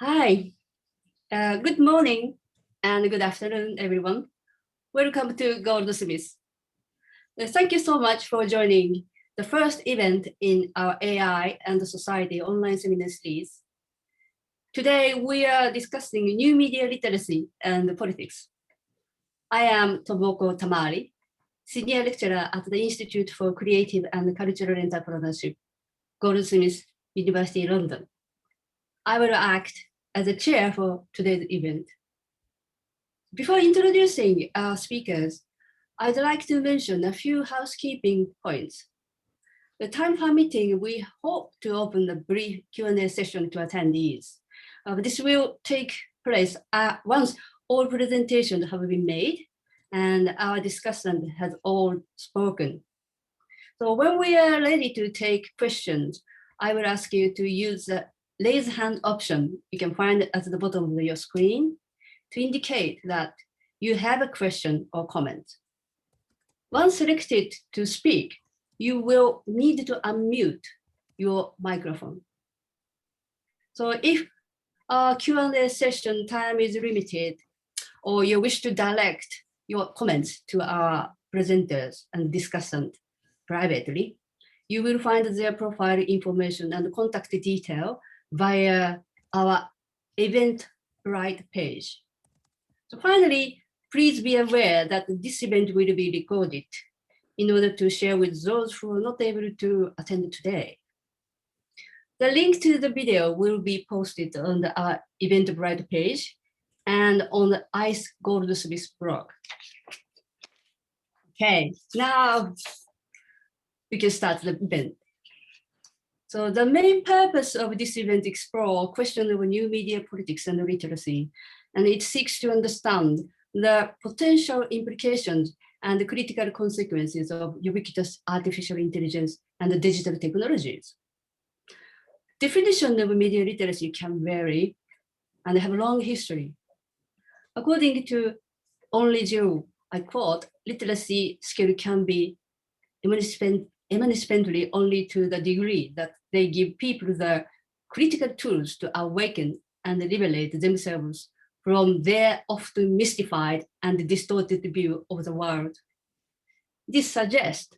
Hi, good morning and good afternoon, everyone. Welcome to Goldsmiths. Thank you so much for joining the first event in our AI and Society online seminar series. Today, we are discussing new media literacy and politics. I am Tomoko Tamari, Senior Lecturer at the Institute for Creative and Cultural Entrepreneurship, Goldsmiths, University, London. I will act as a chair for today's event. Before introducing our speakers, I'd like to mention a few housekeeping points. The time permitting, we hope to open a brief Q&A session to attendees. This will take place once all presentations have been made and our discussant has all spoken. So when we are ready to take questions, I will ask you to use the raise hand option you can find at the bottom of your screen to indicate that you have a question or comment. Once selected to speak, you will need to unmute your microphone. So if our Q&A session time is limited, or you wish to direct your comments to our presenters and discussant privately, you will find their profile information and contact detail via our Eventbrite page. So finally, please be aware that this event will be recorded in order to share with those who are not able to attend today. The link to the video will be posted on our Eventbrite page and on the ICE Goldsmiths blog. Okay, now we can start the event. So the main purpose of this event explores questions of new media politics and literacy, and it seeks to understand the potential implications and the critical consequences of ubiquitous artificial intelligence and digital technologies. Definition of media literacy can vary and have a long history. According to Only Jill, I quote, literacy skill can be emancipatory only to the degree that they give people the critical tools to awaken and liberate themselves from their often mystified and distorted view of the world. This suggests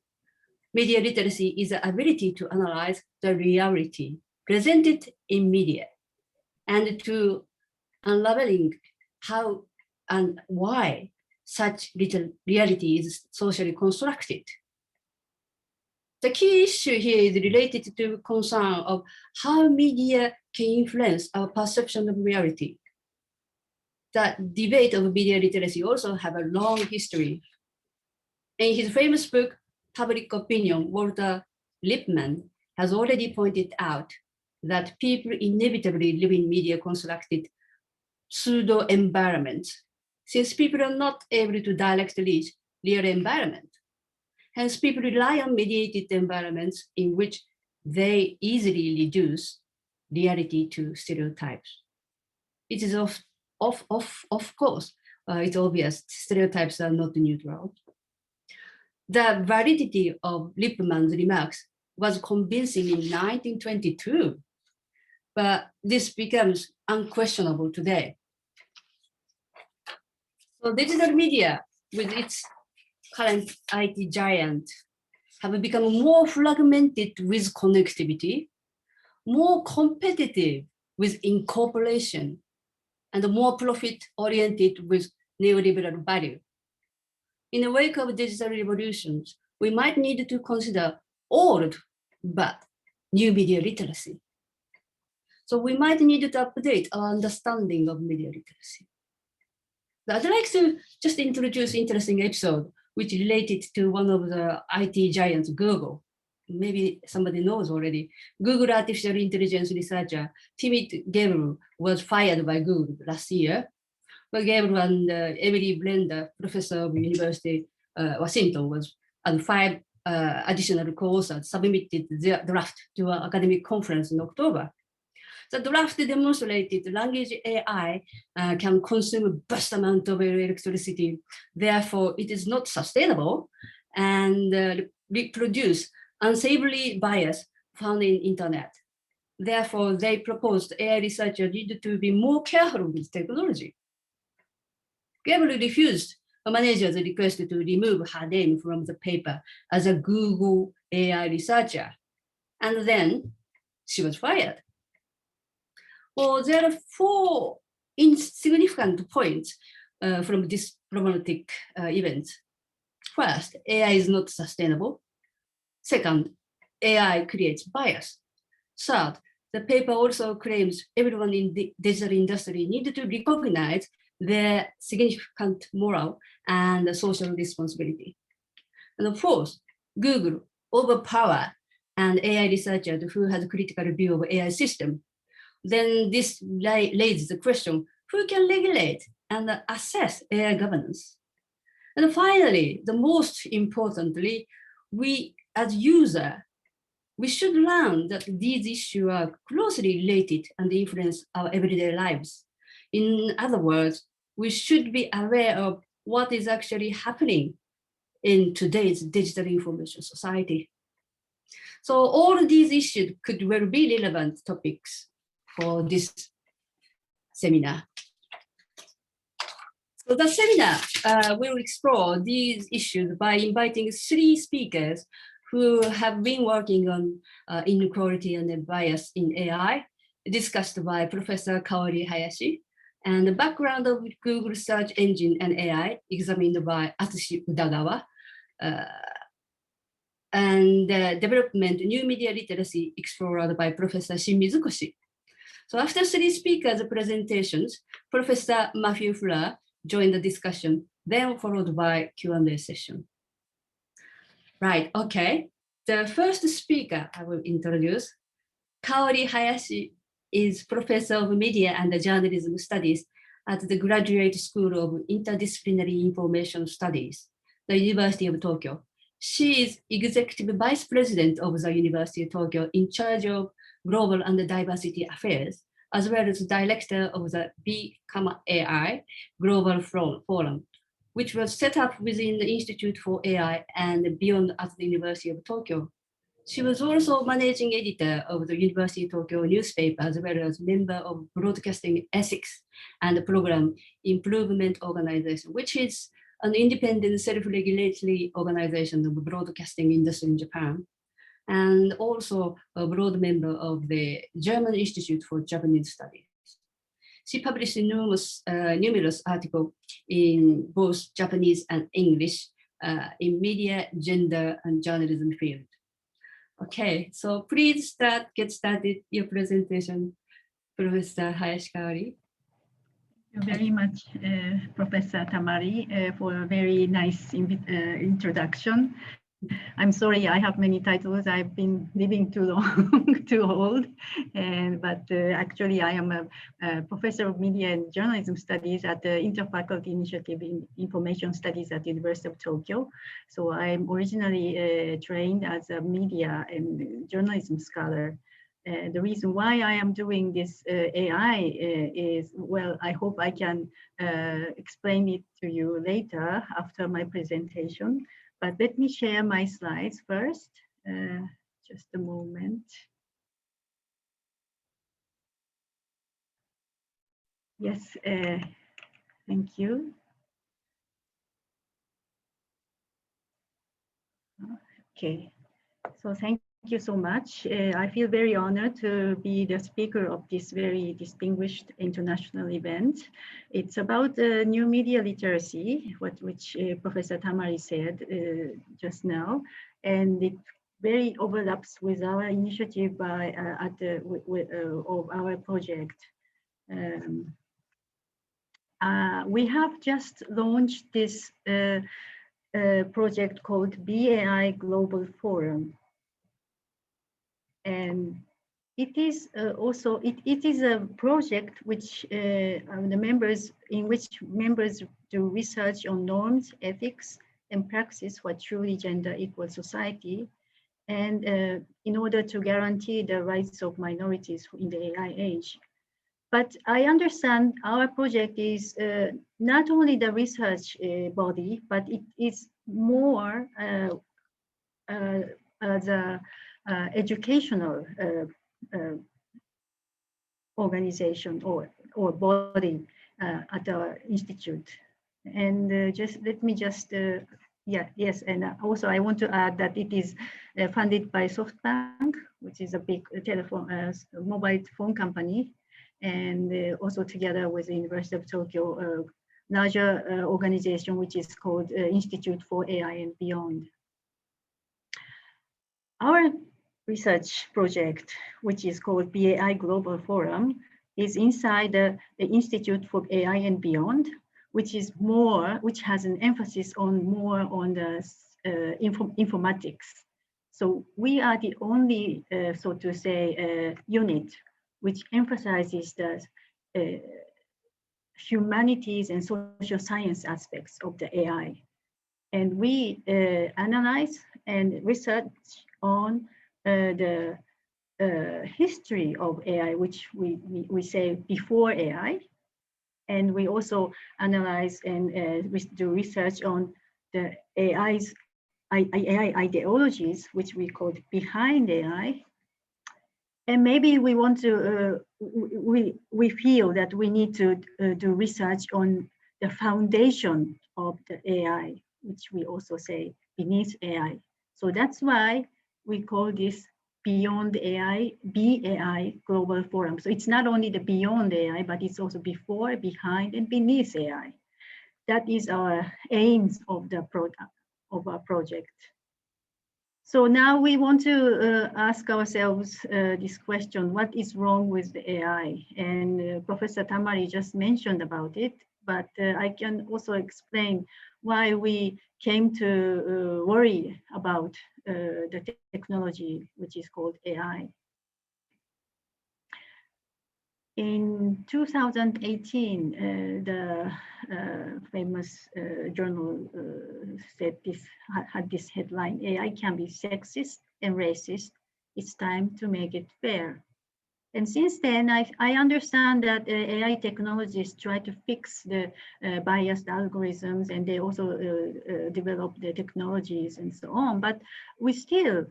media literacy is the ability to analyze the reality presented in media and to unraveling how and why such reality is socially constructed. The key issue here is related to concern of how media can influence our perception of reality. The debate of media literacy also have a long history. In his famous book, Public Opinion, Walter Lippmann has already pointed out that people inevitably live in media constructed pseudo-environments, since people are not able to directly reach real environment. Hence, people rely on mediated environments in which they easily reduce reality to stereotypes. It is of course, it's obvious stereotypes are not neutral. The validity of Lippmann's remarks was convincing in 1922, but this becomes unquestionable today. So digital media, with its current IT giant, have become more fragmented with connectivity, more competitive with incorporation, and more profit-oriented with neoliberal value. In the wake of digital revolutions, we might need to consider old but new media literacy. So we might need to update our understanding of media literacy. I'd like to just introduce an interesting episode which related to one of the IT giants, Google. Maybe somebody knows already. Google artificial intelligence researcher Timothy Gabriel was fired by Google last year. But Gabriel and Emily Blender, professor of University Washington, and 5 additional co-authors submitted their draft to an academic conference in October. The draft demonstrated language AI can consume a vast amount of electricity. Therefore, it is not sustainable and reproduce unsavory bias found in internet. Therefore, they proposed AI researchers needed to be more careful with technology. Kaori refused a manager's request to remove her name from the paper as a Google AI researcher, and then she was fired. Well, there are 4 insignificant points from this problematic event. First, AI is not sustainable. Second, AI creates bias. Third, the paper also claims everyone in the digital industry needed to recognize their significant moral and social responsibility. And fourth, Google overpower an AI researcher who has a critical view of AI system. Then this raises the question, who can regulate and assess AI governance? And finally, the most importantly, we as user, we should learn that these issues are closely related and influence our everyday lives. In other words, we should be aware of what is actually happening in today's digital information society. So all of these issues could well be relevant topics for this seminar. So the seminar will explore these issues by inviting 3 speakers who have been working on inequality and bias in AI, discussed by Professor Kaori Hayashi, and the background of Google search engine and AI, examined by Atsushi Udagawa, and development new media literacy explored by Professor Shin Mizukoshi. So after 3 speakers' presentations, Professor Matthew Fuller joined the discussion, then followed by Q&A session. Right, okay. The first speaker I will introduce, Kaori Hayashi, is Professor of Media and Journalism Studies at the Graduate School of Interdisciplinary Information Studies, the University of Tokyo. She is Executive Vice President of the University of Tokyo in charge of Global and Diversity Affairs, as well as Director of the Become AI Global Forum, which was set up within the Institute for AI and beyond at the University of Tokyo. She was also managing editor of the University of Tokyo newspaper, as well as member of Broadcasting Ethics and Program Improvement Organization, which is an independent self-regulatory organization of the broadcasting industry in Japan, and also a broad member of the German Institute for Japanese Studies. She published numerous articles in both Japanese and English in media, gender, and journalism field. Okay, so please get started your presentation, Professor Hayashi Kaori. Thank you very much, Professor Tamari, for a very nice introduction. I'm sorry, I have many titles. I've been living too long, too old. But actually, I am a professor of media and journalism studies at the Interfaculty Initiative in Information Studies at the University of Tokyo. So I'm originally trained as a media and journalism scholar. The reason why I am doing this AI is, well, I hope I can explain it to you later after my presentation. But let me share my slides first. Just a moment. Yes, thank you. Okay, so thank you so much. I feel very honored to be the speaker of this very distinguished international event. It's about new media literacy, which Professor Tamari said just now, and it very overlaps with our initiative of our project. We have just launched this project called BAI Global Forum. And it is also it is a project which in which members do research on norms, ethics, and practice for truly gender equal society, and in order to guarantee the rights of minorities in the AI age. But I understand our project is not only the research body, but it is more the educational organization or body at our institute. And just let me just, yes, and also I want to add that it is funded by SoftBank, which is a big telephone, mobile phone company, and also together with the University of Tokyo, larger organization which is called Institute for AI and Beyond. Our research project, which is called BAI Global Forum, is inside the Institute for AI and Beyond, which has an emphasis more on the informatics. So we are the only, so to say, unit which emphasizes the humanities and social science aspects of the AI. And we analyze and research on the history of AI, which we say before AI. And we also analyze and do research on the AI ideologies, which we call behind AI. And maybe we want to, we feel that we need to do research on the foundation of the AI, which we also say beneath AI. So that's why we call this Beyond AI, BAI Global Forum. So it's not only the beyond AI, but it's also before, behind, and beneath AI. That is our aims of the product of our project. So now we want to ask ourselves this question: what is wrong with the AI? And Professor Tamari just mentioned about it, but I can also explain why we came to worry about the technology, which is called AI. In 2018, the famous journal said had this headline: AI can be sexist and racist. It's time to make it fair. And since then, I understand that AI technologists try to fix the biased algorithms, and they also develop the technologies and so on. But we still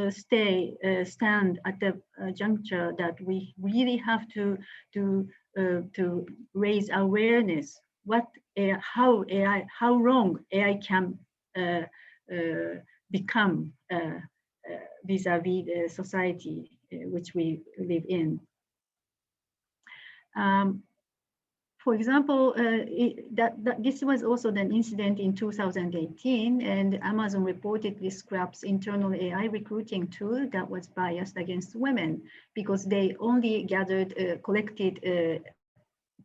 stand at the juncture that we really have to raise awareness how wrong AI can become vis-a-vis the society which we live in. For example, this was also an incident in 2018, and Amazon reportedly scraps internal AI recruiting tool that was biased against women because they only collected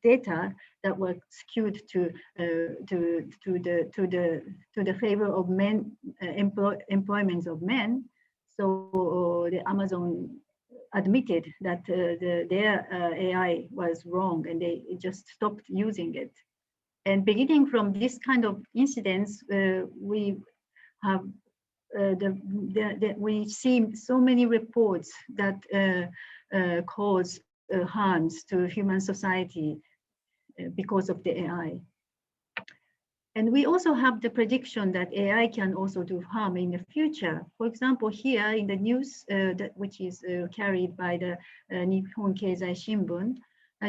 data that were skewed to the favor of men, employments of men. So the Amazon admitted that their AI was wrong, and they just stopped using it. And beginning from this kind of incidents, we have we see so many reports that cause harms to human society because of the AI. And we also have the prediction that AI can also do harm in the future. For example, here in the news, which is carried by the Nihon Keizai Shimbun,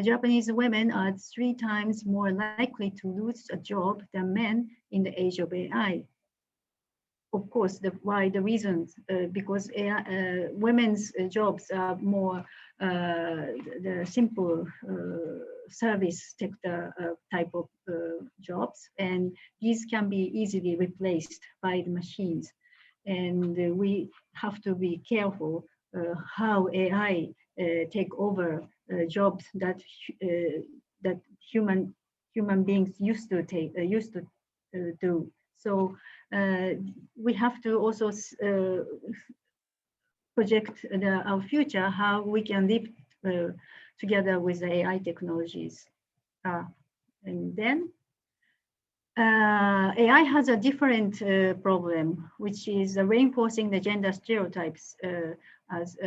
Japanese women are 3 times more likely to lose a job than men in the age of AI. Of course, the reasons, because AI, women's jobs are more the simple service sector type of jobs, and these can be easily replaced by the machines. And we have to be careful how AI take over jobs that human beings used to do. So we have to also project our future, how we can live together with the AI technologies. And then AI has a different problem, which is reinforcing the gender stereotypes, as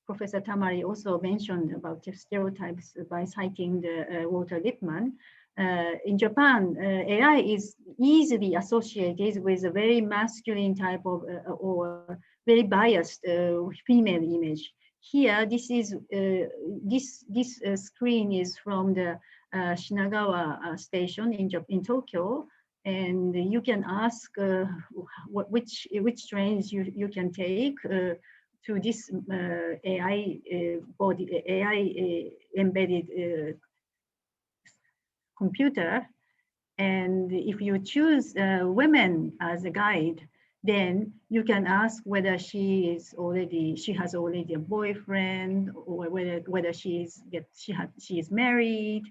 Professor Tamari also mentioned about the stereotypes by citing the Walter Lippmann. In Japan, AI is easily associated with a very masculine type of or very biased female image. here, this is this screen is from the Shinagawa station in Tokyo, and you can ask which trains you can take to this AI embedded computer. And if you choose women as a guide, then you can ask whether she has already a boyfriend, or whether she is married,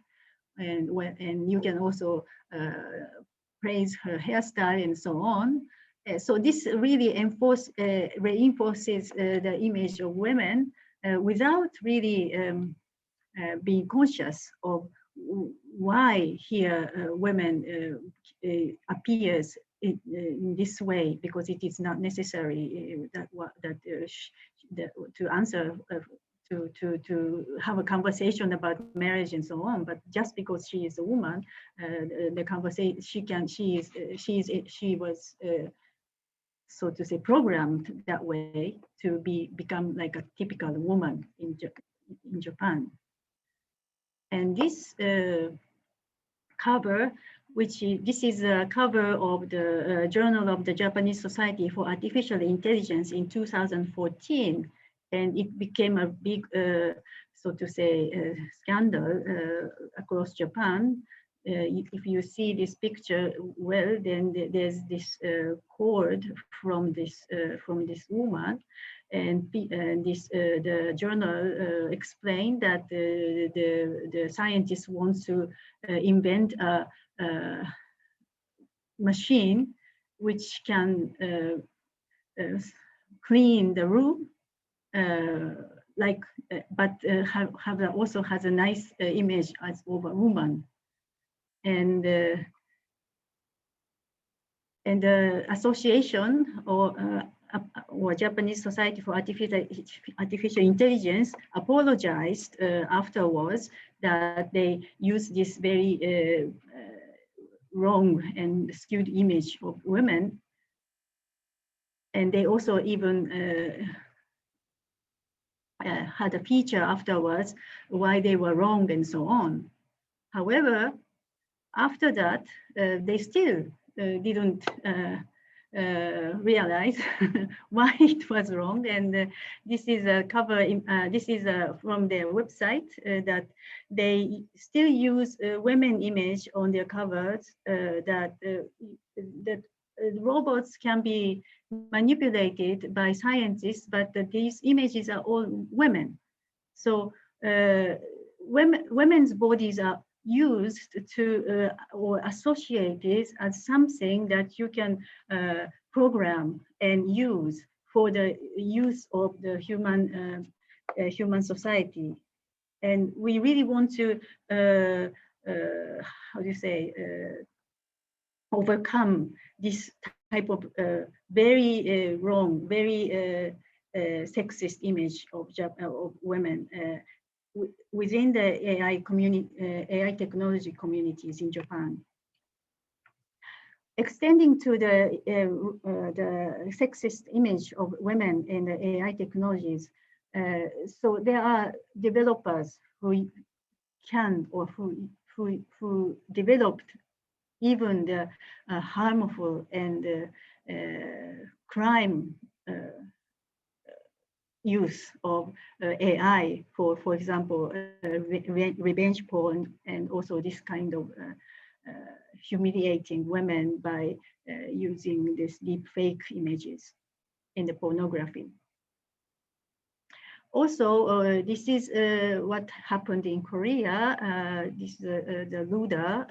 and you can also praise her hairstyle and so on. So this really reinforces the image of women without really being conscious of why here women appears in this way, because it is not necessary to answer to have a conversation about marriage and so on. But just because she is a woman, the conversation she was so to say programmed that way to become like a typical woman in Japan. And this cover, this is a cover of the Journal of the Japanese Society for Artificial Intelligence in 2014, and it became a big, so to say, scandal across Japan. If you see this picture well, then there's this cord from this woman, and the journal explained that the scientists want to invent a machine which can clean the room, but also has a nice image as of a woman. And the association or Japanese Society for Artificial Intelligence apologized afterwards that they used this very wrong and skewed image of women. And they also even had a feature afterwards why they were wrong and so on. However, after that, they still didn't realize why it was wrong. And this is a cover. This is from their website that they still use women image on their covers. That robots can be manipulated by scientists, but these images are all women. So women's bodies are used to or associated as something that you can program and use for the use of the human society. And we really want to how do you say overcome this type of very wrong, very sexist image of women within the AI community, AI technology communities in Japan. Extending to the sexist image of women in the AI technologies, so there are developers who can or who developed even the harmful and crime use of AI for example, revenge porn, and also this kind of humiliating women by using these deep fake images in the pornography. Also, this is what happened in Korea. This the Luda.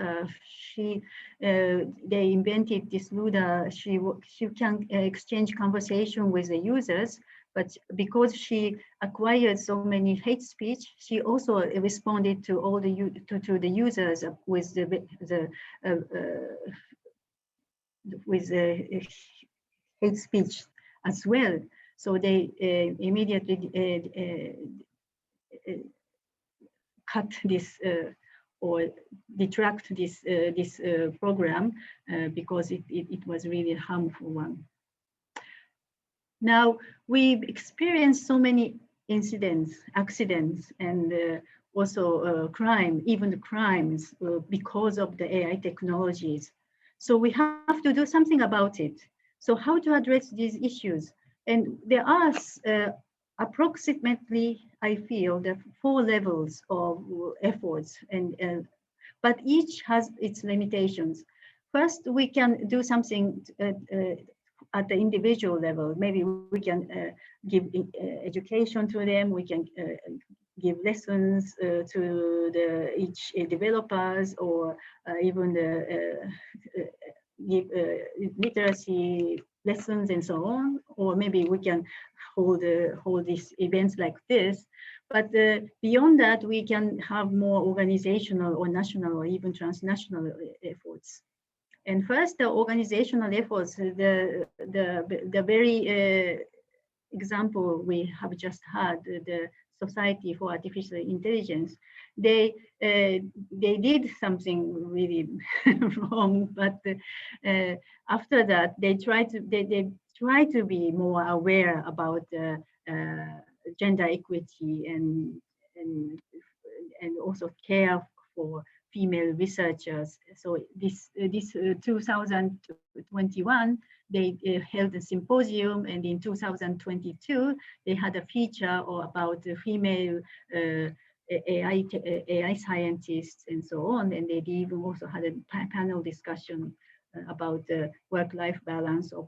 They invented this Luda. She can exchange conversation with the users, but because she acquired so many hate speech, she also responded to all the users with the hate speech as well. So they immediately cut this or detract this program because it was really a harmful one. Now, we've experienced so many incidents, accidents, and also crime, even the crimes because of the AI technologies. So we have to do something about it. So how to address these issues? And there are approximately, I feel, the 4 levels of efforts, and but each has its limitations. First, we can do something at the individual level. Maybe we can give education to them. We can give lessons to each developers, or even give literacy lessons and so on. Or maybe we can hold these events like this. But beyond that, we can have more organizational or national or even transnational efforts. And first, the organizational efforts, the very example we have just had, the Society for Artificial Intelligence, they did something really wrong, but after that, they try to be more aware about gender equity and also care for female researchers. So this 2021, they held a symposium, and in 2022, they had a feature about the female AI scientists and so on. And they even also had a panel discussion about the work-life balance of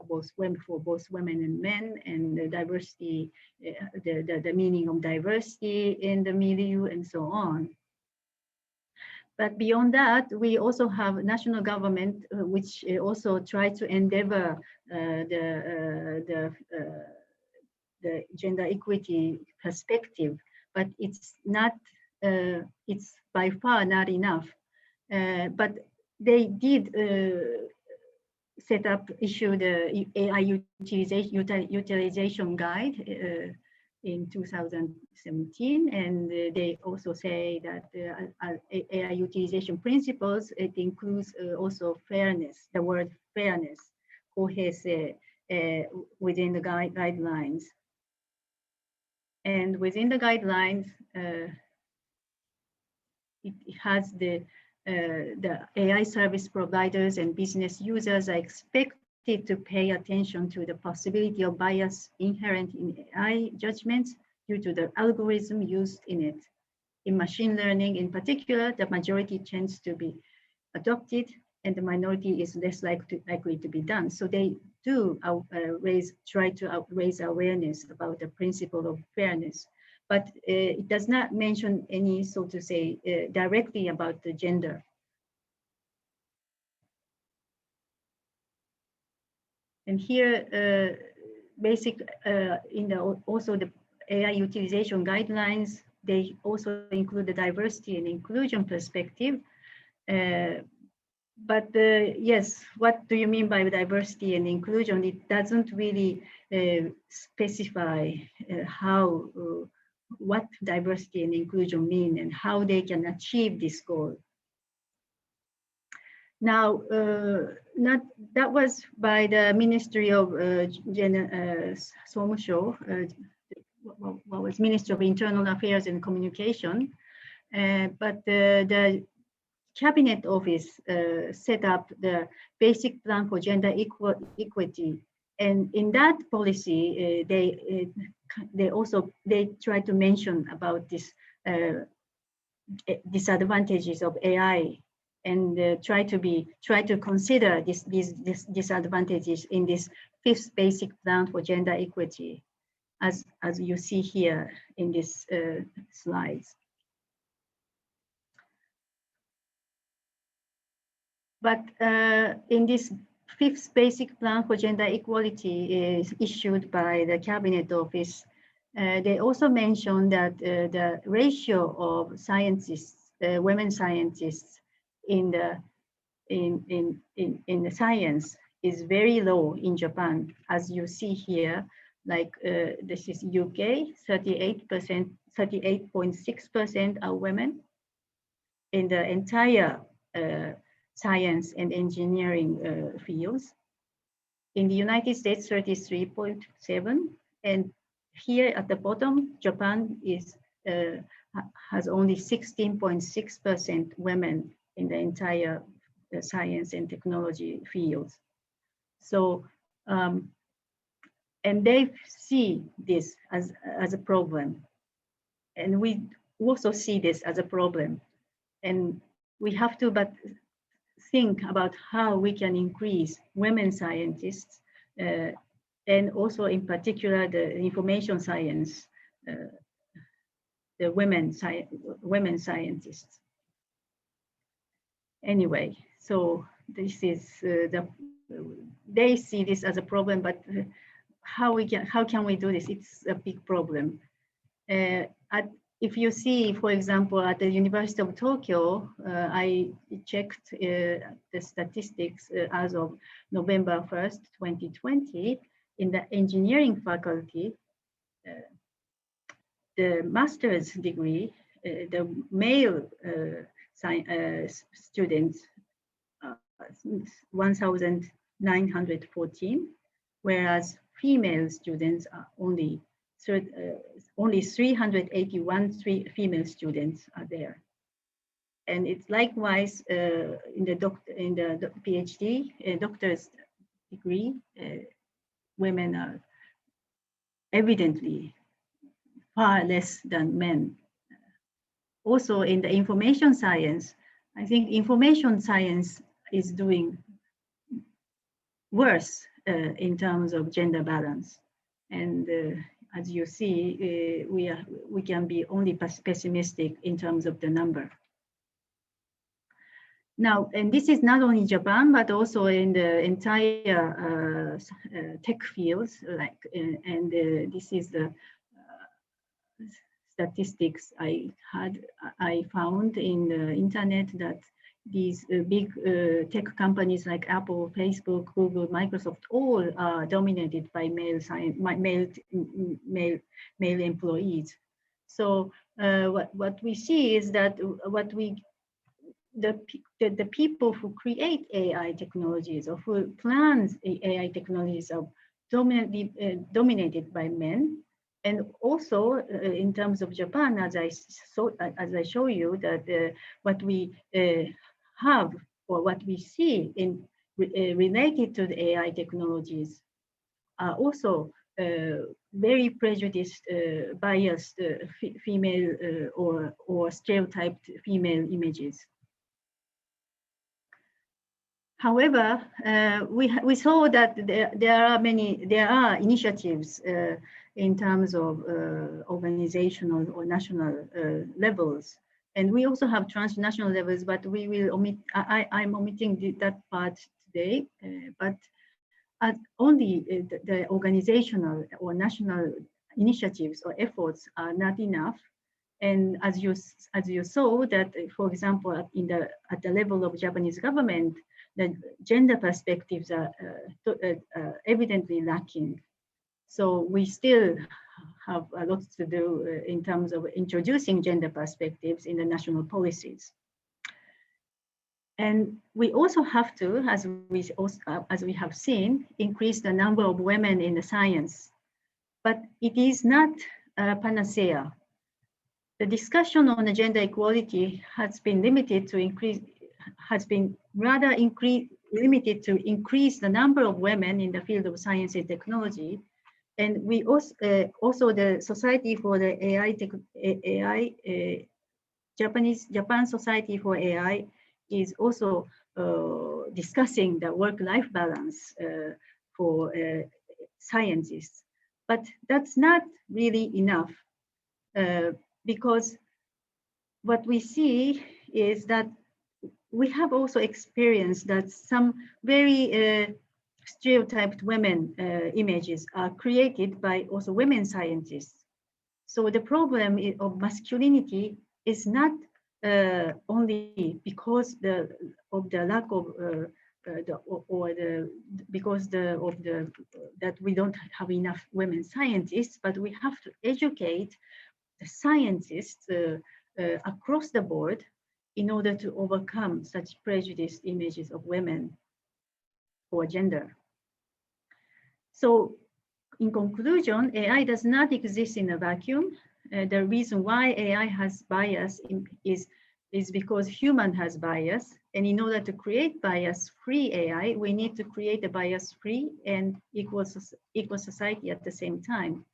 for both women and men, and the diversity, the meaning of diversity in the milieu, and so on. But beyond that, we also have national government, which also try to endeavor the gender equity perspective, but it's not, it's by far not enough. But they did issue the AI utilization guide in 2017, and they also say that AI utilization principles, it includes also fairness, the word fairness, within the guidelines. And within the guidelines, it has the AI service providers and business users are expected to pay attention to the possibility of bias inherent in AI judgments due to the algorithm used in it. In machine learning in particular, the majority tends to be adopted and the minority is less likely to be done. So they do try to raise awareness about the principle of fairness, but it does not mention any, so to say, directly about the gender. And here, also the AI utilization guidelines, they also include the diversity and inclusion perspective. But yes, what do you mean by diversity and inclusion? It doesn't really specify what diversity and inclusion mean and how they can achieve this goal. Now, that was by the Ministry of Somusho, what was Ministry of Internal Affairs and Communication, but the Cabinet Office set up the basic plan for gender equity, and in that policy, they try to mention about this disadvantages of AI, and try to consider these disadvantages in this 5th basic plan for gender equity, as you see here in this slides. But in this 5th basic plan for gender equality is issued by the Cabinet Office, they also mentioned that the ratio of scientists, women scientists in the science is very low in Japan, as you see here. Like this is UK, 38%, 38.6% are women in the entire science and engineering fields. In the United States, 33.7%, and here at the bottom, Japan has only 16.6% women in the entire science and technology fields. So, and they see this as a problem. And we also see this as a problem. And we have to think about how we can increase women scientists, and also in particular the information science, the women scientists. Anyway, so this is they see this as a problem, but how can we do this? It's a big problem. If you see, for example, at the University of Tokyo, I checked the statistics as of November 1st, 2020, in the engineering faculty, the master's degree, the male students, 1,914, whereas female students are only 381 female students are there. And it's likewise in the PhD, doctor's degree, women are evidently far less than men. Also in the information science, I think information science is doing worse in terms of gender balance. And as you see, we can be only pessimistic in terms of the number. Now, and this is not only Japan, but also in the entire tech fields, like, and this is the statistics I found in the internet, that these big tech companies like Apple, Facebook, Google, Microsoft, all are dominated by male employees. So what we see is that the people who create AI technologies or who plans AI technologies are dominated by men. And also in terms of Japan, as I show you, that what we have or what we see in related to the AI technologies are also very prejudiced, biased female or stereotyped female images. However, we saw that there are initiatives in terms of organizational or national levels, and we also have transnational levels. But we will omit. I'm omitting that part today. But only the organizational or national initiatives or efforts are not enough. And as you saw that, for example, at the level of Japanese government, the gender perspectives are evidently lacking. So we still have a lot to do in terms of introducing gender perspectives in the national policies. And we also have to, as we have seen, increase the number of women in the science. But it is not a panacea. The discussion on the gender equality has been limited to limited to increase the number of women in the field of science and technology. And we also the Society for the Japan Society for AI is also discussing the work-life balance for scientists. But that's not really enough because what we see is that we have also experienced that some very stereotyped women images are created by also women scientists. So the problem of masculinity is not only because of the lack of that we don't have enough women scientists, but we have to educate the scientists across the board in order to overcome such prejudiced images of women or gender. So in conclusion, AI does not exist in a vacuum. The reason why AI has bias is because human has bias. And in order to create bias-free AI, we need to create a bias-free and equal society at the same time.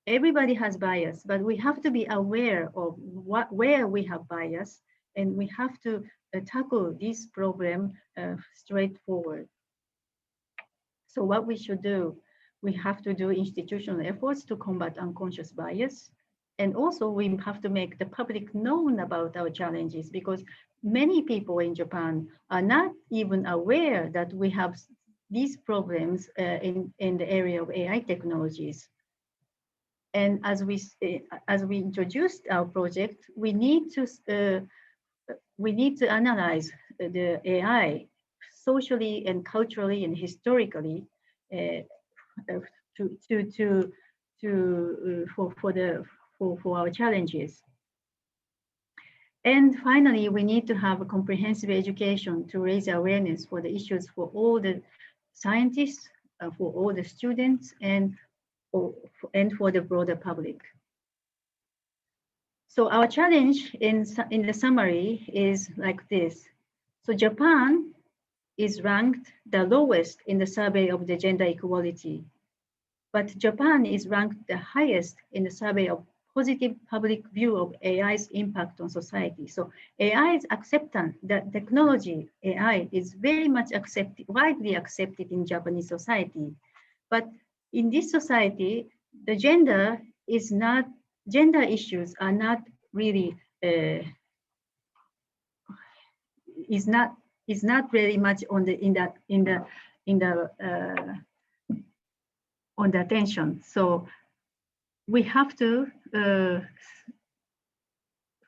Everybody has bias, but we have to be aware of where we have bias, and we have to tackle this problem straightforward. So what we should do, we have to do institutional efforts to combat unconscious bias. And also we have to make the public known about our challenges, because many people in Japan are not even aware that we have these problems in the area of AI technologies. And as we introduced our project, we need to analyze the AI socially and culturally and historically for our challenges. And finally, we need to have a comprehensive education to raise awareness for the issues for all the scientists, for all the students, and for the broader public. So our challenge in the summary is like this. So Japan is ranked the lowest in the survey of the gender equality, but Japan is ranked the highest in the survey of positive public view of AI's impact on society. So AI's acceptance, the technology AI is very much widely accepted in Japanese society. But in this society, the gender issues are not really is not very much on the attention. So we have to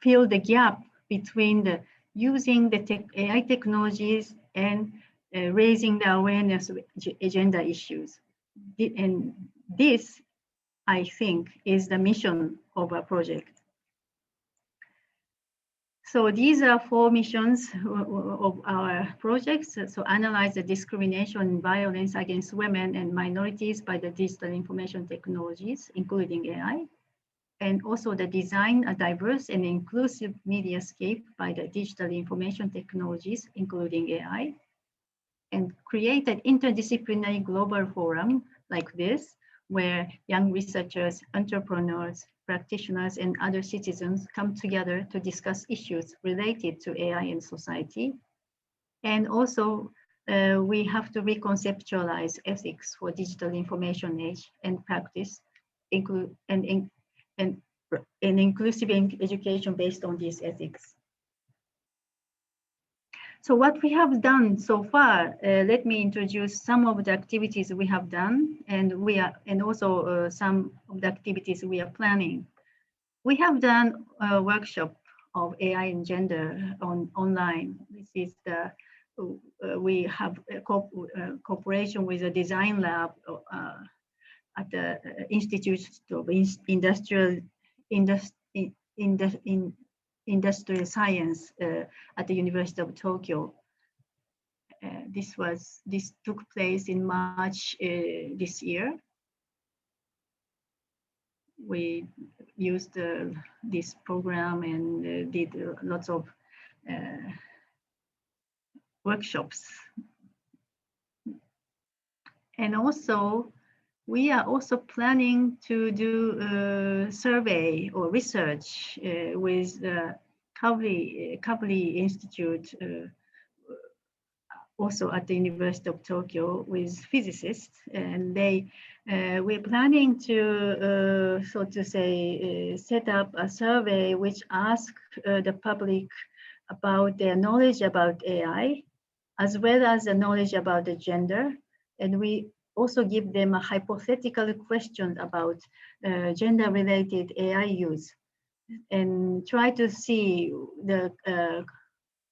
fill the gap between using the AI technologies and raising the awareness of gender issues. And this, I think, is the mission of our project. So these are 4 missions of our projects. So analyze the discrimination and violence against women and minorities by the digital information technologies, including AI. And also the design a diverse and inclusive mediascape by the digital information technologies, including AI. And create an interdisciplinary global forum like this, where young researchers, entrepreneurs, practitioners, and other citizens come together to discuss issues related to AI in society. And also, we have to reconceptualize ethics for digital information age and practice, and inclusive education based on these ethics. So what we have done so far, let me introduce some of the activities we have done, and also some of the activities we are planning. We have done a workshop of AI and gender online. This is we have a cooperation with a design lab at the Institute of Industrial Science at the University of Tokyo. This took place in March this year. We used this program and did lots of workshops. And also, we are also planning to do a survey or research with the Kaori Institute, also at the University of Tokyo, with physicists. And we're planning to, so to say, set up a survey which asks the public about their knowledge about AI, as well as the knowledge about the gender. And we also give them a hypothetical question about gender-related AI use, and try to see the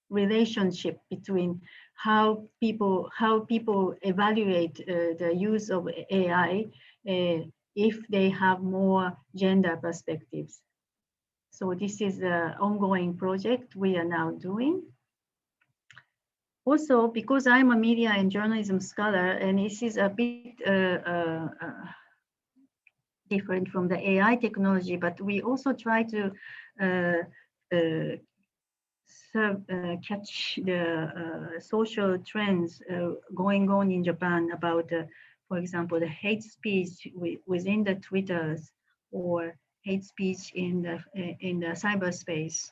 relationship between how people evaluate the use of AI if they have more gender perspectives. So this is an ongoing project we are now doing. Also, because I'm a media and journalism scholar, and this is a bit different from the AI technology, but we also try to catch the social trends going on in Japan about, for example, the hate speech within the Twitters, or hate speech in the cyberspace,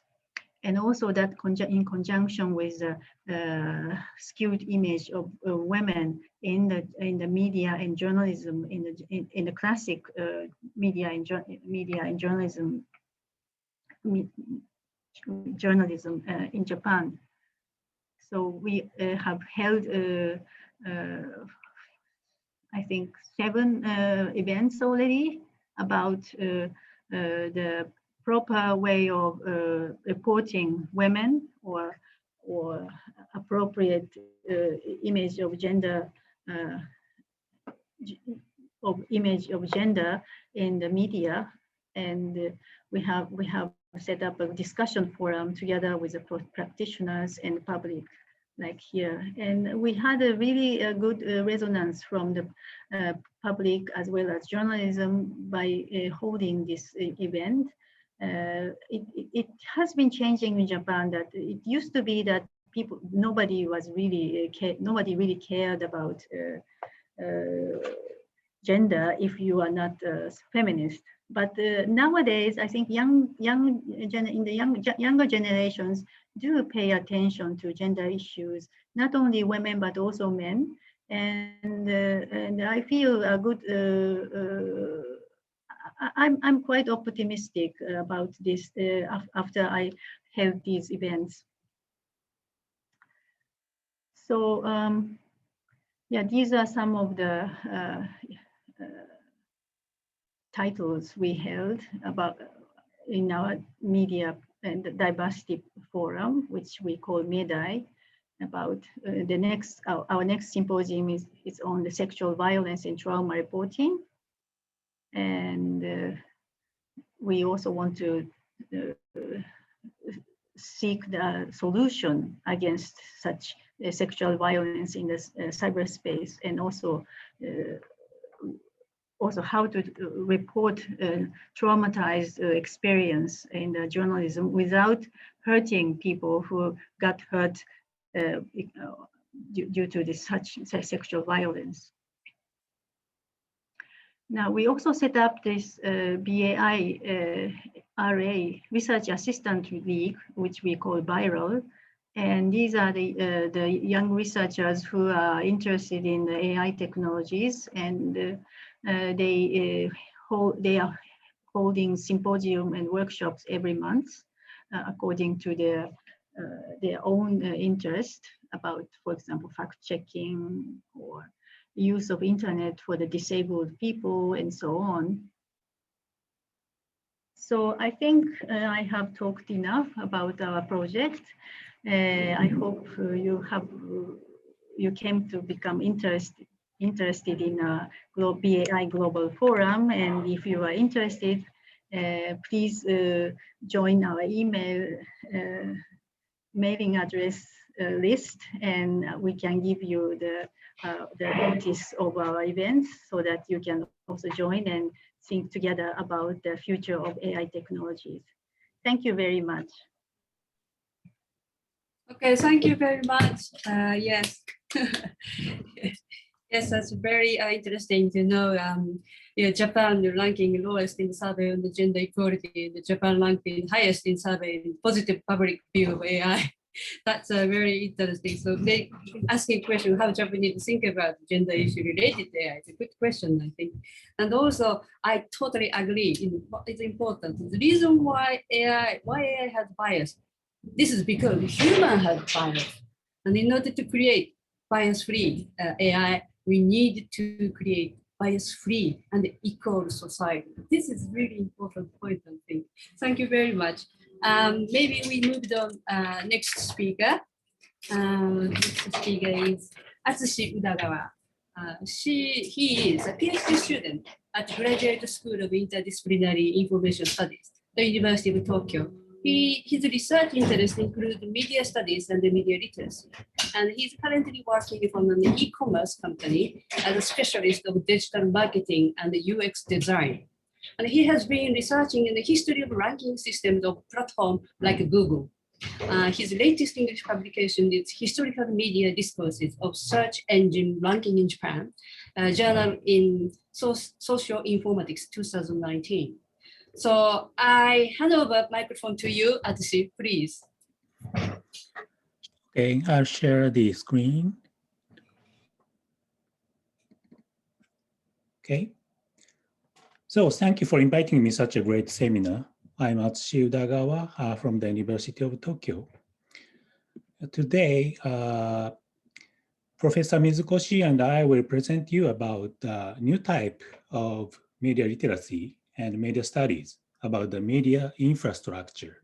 and also that in conjunction with the skewed image of women in the media and journalism, in the classic media and journalism in Japan. So we have held, I think, 7 events already about the proper way of reporting women, or appropriate image of gender, in the media. And we have set up a discussion forum together with the practitioners and public, like here. And we had a really good resonance from the public as well as journalism by holding this event. It has been changing in Japan, that it used to be that nobody really cared about gender if you are not feminist. But nowadays, I think younger generations do pay attention to gender issues, not only women but also men. And I feel a good. I'm quite optimistic about this after I held these events. So yeah, these are some of the titles we held about in our media and diversity forum, which we call MEDAI. About our next symposium is on the sexual violence and trauma reporting. And we also want to seek the solution against such sexual violence in the cyberspace, and also how to report traumatized experience in the journalism without hurting people who got hurt due to such sexual violence. Now, we also set up this BAI RA, Research Assistant League, which we call BIRAL. And these are the young researchers who are interested in the AI technologies, and they are holding symposium and workshops every month according to their own interest about, for example, fact-checking or use of internet for the disabled people and so on. So I think I have talked enough about our project. I hope you came to become interested in a BAI Global Forum, and if you are interested, please join our mailing address list, and we can give you the notice of our events so that you can also join and think together about the future of AI technologies. Thank you very much. Okay, thank you very much. Yes. Yes, that's very interesting to know. Japan ranking lowest in survey on the gender equality, the Japan ranking highest in survey in positive public view of AI. That's very interesting. So they asking question how Japanese think about gender issue related to AI. It's a good question, I think. And also, I totally agree in what is important. The reason why AI has bias, this is because human has bias. And in order to create bias-free AI, we need to create bias-free and equal society. This is really important point, I think. Thank you very much. Maybe we moved on next speaker. Next speaker is Atsushi Udagawa. He is a PhD student at Graduate School of Interdisciplinary Information Studies, the University of Tokyo. His research interests include media studies and media literacy. And he's currently working for an e-commerce company as a specialist of digital marketing and UX design. And he has been researching in the history of ranking systems of platforms like Google. His latest English publication is Historical Media Discourses of Search Engine Ranking in Japan, a journal in Social Informatics 2019. So I hand over microphone to you, Atsushi, please. Okay, I'll share the screen. Okay. So thank you for inviting me such a great seminar. I'm Atsushi Udagawa from the University of Tokyo. Today, Professor Mizukoshi and I will present you about a new type of media literacy and media studies about the media infrastructure.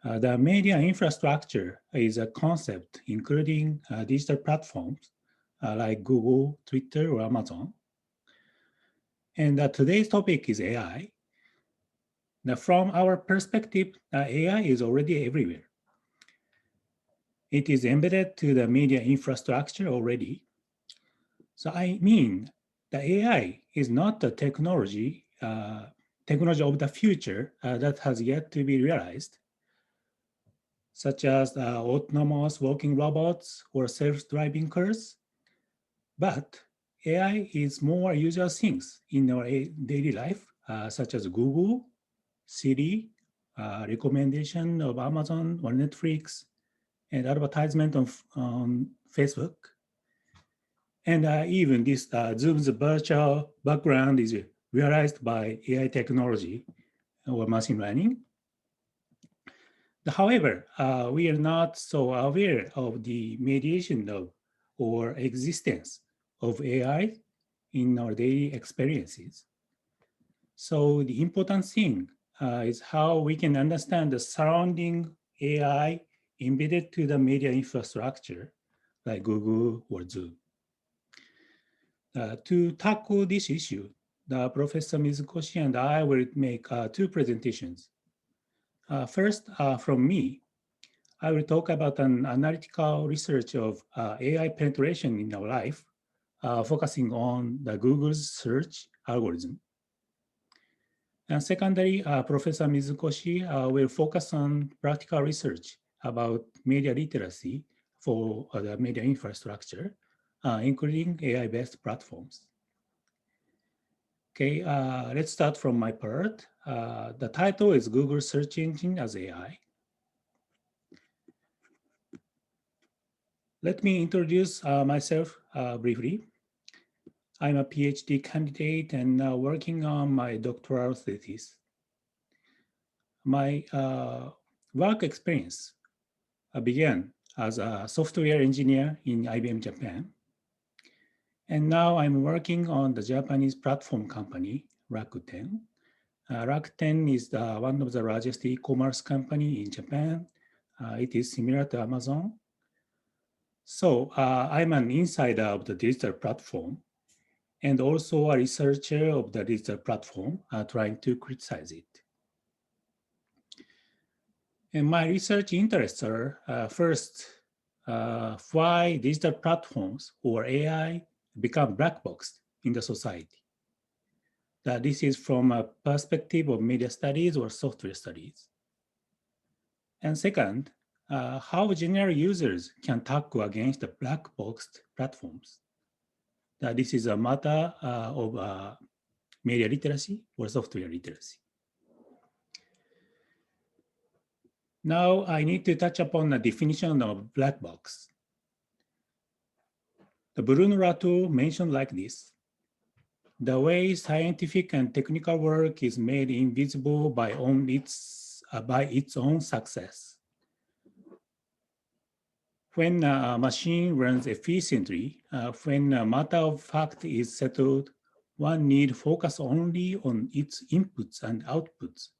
The media infrastructure is a concept including digital platforms like Google, Twitter, or Amazon. And today's topic is AI. Now, from our perspective, AI is already everywhere. It is embedded to the media infrastructure already. So I mean, the AI is not the technology of the future that has yet to be realized, such as autonomous walking robots or self-driving cars. But AI is more usual things in our daily life, such as Google, Siri, recommendation of Amazon or Netflix, and advertisement on Facebook. And even this Zoom's virtual background is realized by AI technology or machine learning. However, we are not so aware of the mediation of or existence of AI in our daily experiences. So the important thing is how we can understand the surrounding AI embedded to the media infrastructure like Google or Zoom. To tackle this issue, Professor Mizukoshi and I will make two presentations. First, from me, I will talk about an analytical research of AI penetration in our life, focusing on the Google's search algorithm. And secondly, Professor Mizukoshi will focus on practical research about media literacy for the media infrastructure, including AI-based platforms. Okay, let's start from my part. The title is Google Search Engine as AI. Let me introduce myself briefly. I'm a PhD candidate and working on my doctoral thesis. My work experience began as a software engineer in IBM Japan. And now I'm working on the Japanese platform company, Rakuten. Rakuten is one of the largest e-commerce company in Japan. It is similar to Amazon. So I'm an insider of the digital platform and also a researcher of the digital platform, trying to criticize it. And my research interests are first, why digital platforms or AI become black boxed in the society. This is from a perspective of media studies or software studies. And second, how general users can tackle against the black boxed platforms. This is a matter of media literacy or software literacy. Now I need to touch upon the definition of black box. The Bruno Latour mentioned like this: the way scientific and technical work is made invisible by its own success. When a machine runs efficiently, when a matter of fact is settled, one need focus only on its inputs and outputs,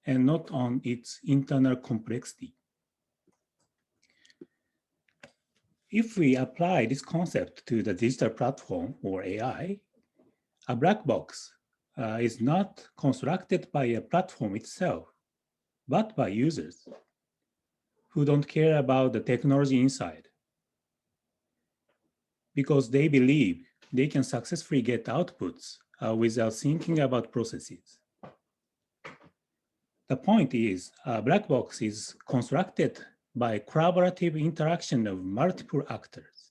and not on its internal complexity. If we apply this concept to the digital platform or AI, a black box is not constructed by a platform itself, but by users who don't care about the technology inside, because they believe they can successfully get outputs without thinking about processes. The point is, a black box is constructed by collaborative interaction of multiple actors.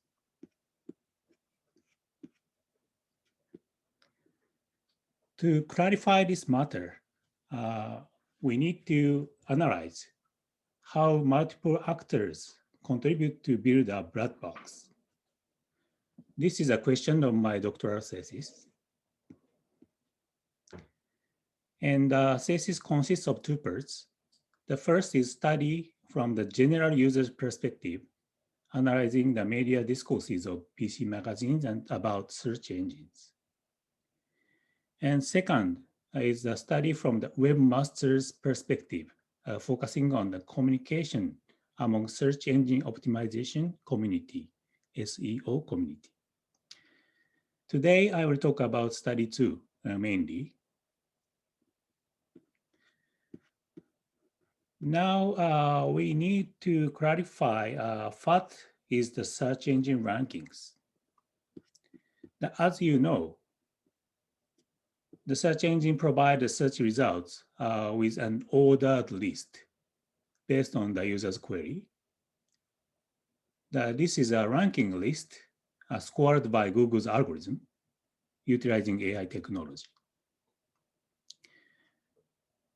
To clarify this matter, we need to analyze how multiple actors contribute to build a black box. This is a question of my doctoral thesis. And the thesis consists of two parts. The first is study from the general user's perspective, analyzing the media discourses of PC magazines and about search engines. And second is the study from the webmaster's perspective, focusing on the communication among search engine optimization community, SEO community. Today, I will talk about study two mainly. Now, we need to clarify what is the search engine rankings. As you know, the search engine provides the search results with an ordered list based on the user's query. This is a ranking list scored by Google's algorithm utilizing AI technology.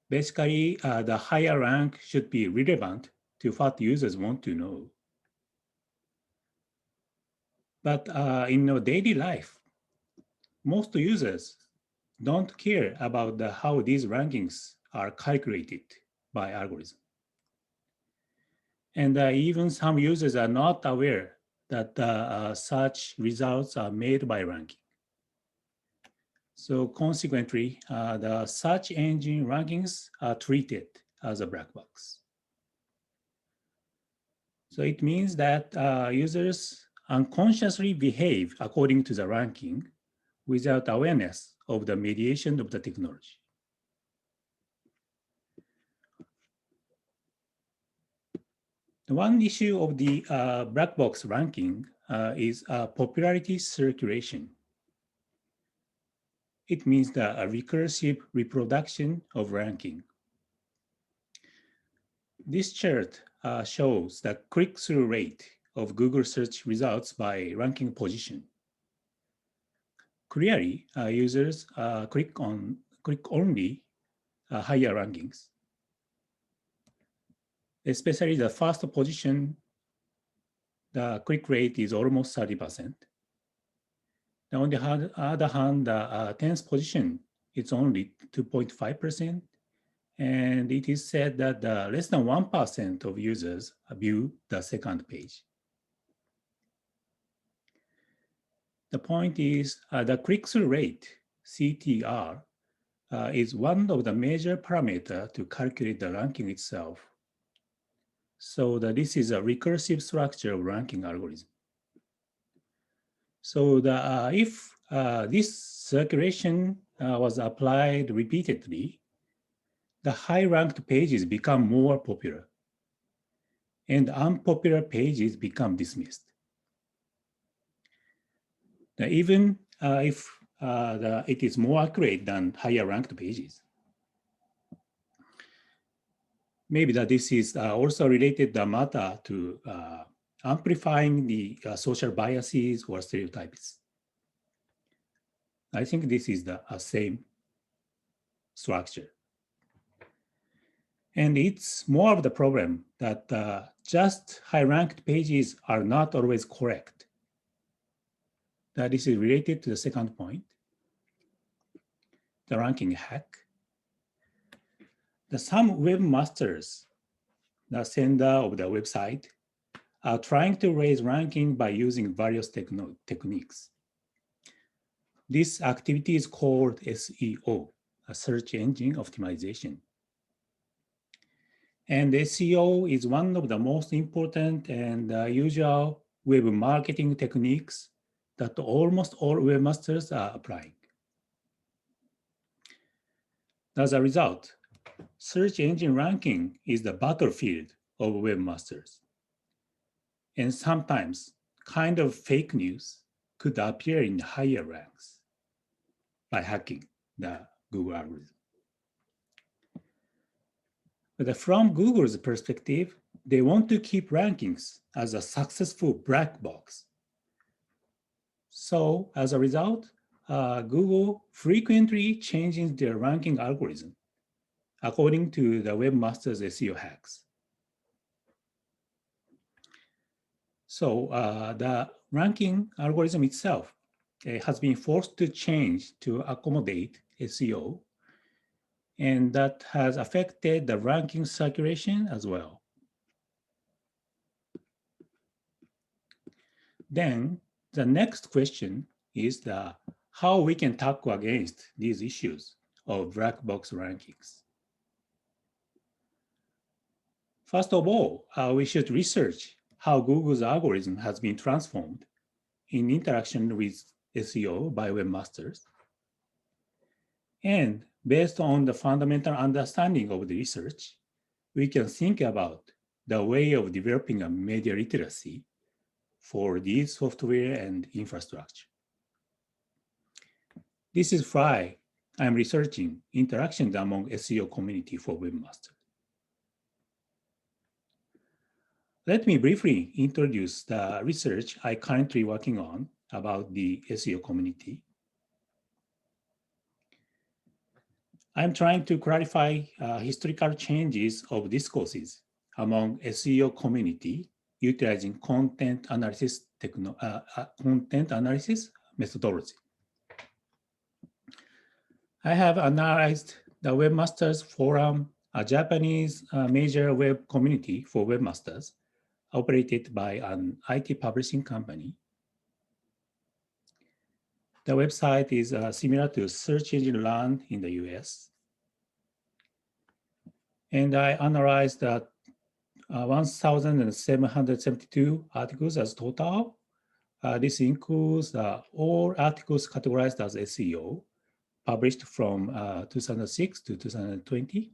Basically, the higher rank should be relevant to what users want to know. But in our daily life, most users don't care about how these rankings are calculated by algorithm. And even some users are not aware that such results are made by ranking. So consequently, the search engine rankings are treated as a black box. So it means that users unconsciously behave according to the ranking without awareness of the mediation of the technology. One issue of the black box ranking is popularity circulation. It means the recursive reproduction of ranking. This chart shows the click-through rate of Google search results by ranking position. Clearly, users click only higher rankings. Especially the first position, the click rate is almost 30%. On the other hand, the 10th position, it's only 2.5%. And it is said that less than 1% of users view the second page. The point is the click-through rate, CTR, is one of the major parameters to calculate the ranking itself. So this is a recursive structure of ranking algorithm. So if this circulation was applied repeatedly, the high-ranked pages become more popular, and unpopular pages become dismissed. Even if it is more accurate than higher-ranked pages. Maybe this is also related the matter to amplifying the social biases or stereotypes. I think this is the same structure. And it's more of the problem that just high-ranked pages are not always correct. This is related to the second point, the ranking hack. Some webmasters, the sender of the website, are trying to raise ranking by using various techniques. This activity is called SEO, a search engine optimization. And SEO is one of the most important and usual web marketing techniques that almost all webmasters are applying. As a result, search engine ranking is the battlefield of webmasters. And sometimes kind of fake news could appear in higher ranks. by hacking the Google algorithm. But from Google's perspective, they want to keep rankings as a successful black box. So as a result, Google frequently changes their ranking algorithm according to the webmaster's SEO hacks. So the ranking algorithm itself has been forced to change to accommodate SEO, and that has affected the ranking circulation as well. Then the next question is how we can tackle against these issues of black box rankings. First of all, we should research how Google's algorithm has been transformed in interaction with SEO by webmasters. And based on the fundamental understanding of the research, we can think about the way of developing a media literacy for these software and infrastructure. This is why I'm researching interactions among SEO community for webmasters. Let me briefly introduce the research I'm currently working on about the SEO community. I'm trying to clarify historical changes of discourses among SEO community utilizing content analysis methodology. I have analyzed the Webmasters Forum, a Japanese major web community for webmasters operated by an IT publishing company. The website is similar to Search Engine Land in the US. And I analyzed 1,772 articles as total. This includes all articles categorized as SEO, published from 2006 to 2020.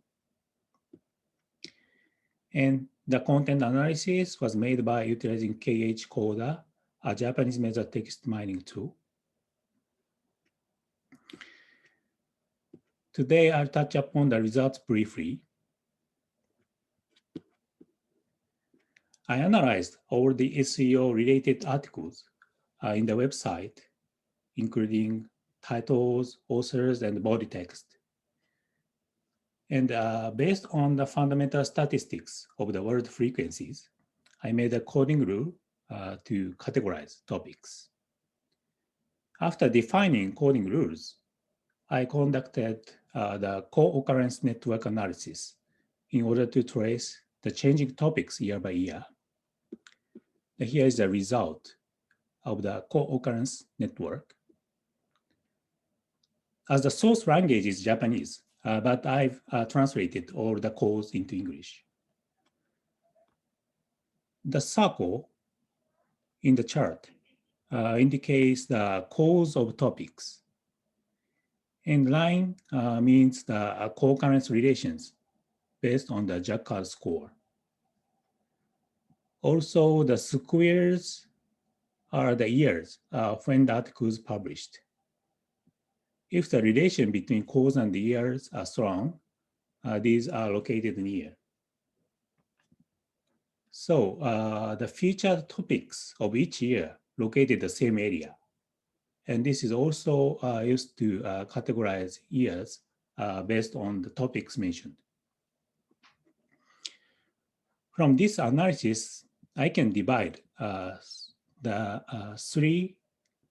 And the content analysis was made by utilizing KH Coda, a Japanese meta text mining tool. Today, I'll touch upon the results briefly. I analyzed all the SEO-related articles in the website, including titles, authors, and body text. And based on the fundamental statistics of the word frequencies, I made a coding rule to categorize topics. After defining coding rules, I conducted the co-occurrence network analysis in order to trace the changing topics year by year. Here is the result of the co-occurrence network. As the source language is Japanese, but I've translated all the codes into English. The circle in the chart indicates the cause of topics. And line means the co-occurrence relations based on the Jacquard score. Also, the squares are the years when the article is published. If the relation between cause and the years are strong, these are located near. So the featured topics of each year located the same area. And this is also used to categorize years based on the topics mentioned. From this analysis, I can divide the 3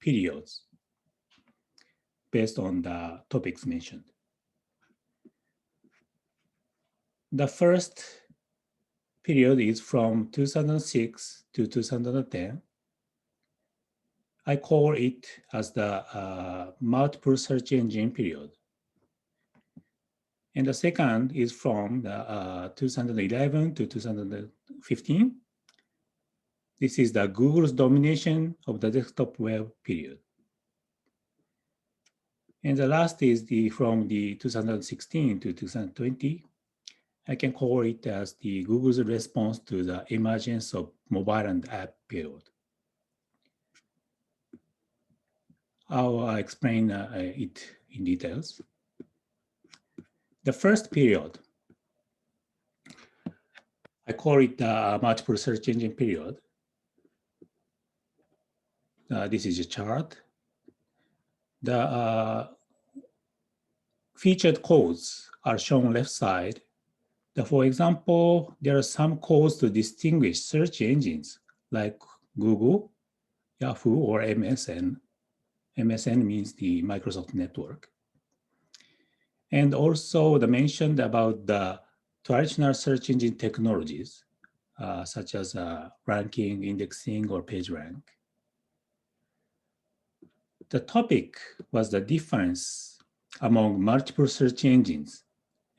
periods based on the topics mentioned. The first period is from 2006 to 2010. I call it as the multiple search engine period. And the second is from the 2011 to 2015. This is the Google's domination of the desktop web period. And the last is from the 2016 to 2020. I can call it as the Google's response to the emergence of mobile and app period. I'll explain it in details. The first period, I call it the multiple search engine period. This is a chart. The featured codes are shown on left side. For example, there are some codes to distinguish search engines like Google, Yahoo, or MSN. MSN means the Microsoft network. And also the mentioned about the traditional search engine technologies, such as ranking, indexing, or PageRank. The topic was the difference among multiple search engines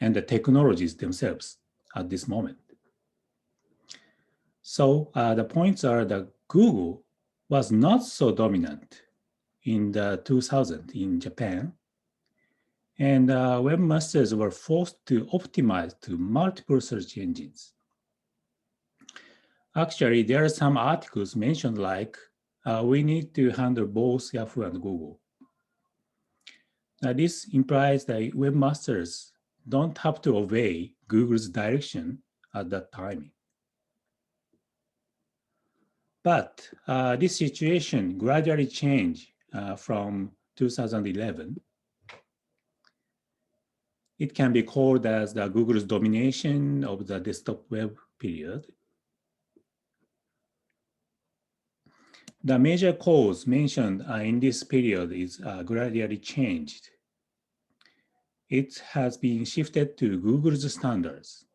and the technologies themselves at this moment. So the points are that Google was not so dominant in the 2000 in Japan, and webmasters were forced to optimize to multiple search engines. Actually, there are some articles mentioned like, we need to handle both Yahoo and Google. This implies that webmasters don't have to obey Google's direction at that time. But this situation gradually changed from 2011. It can be called as the Google's domination of the desktop web period. The major cause mentioned in this period is gradually changed. It has been shifted to Google's standards.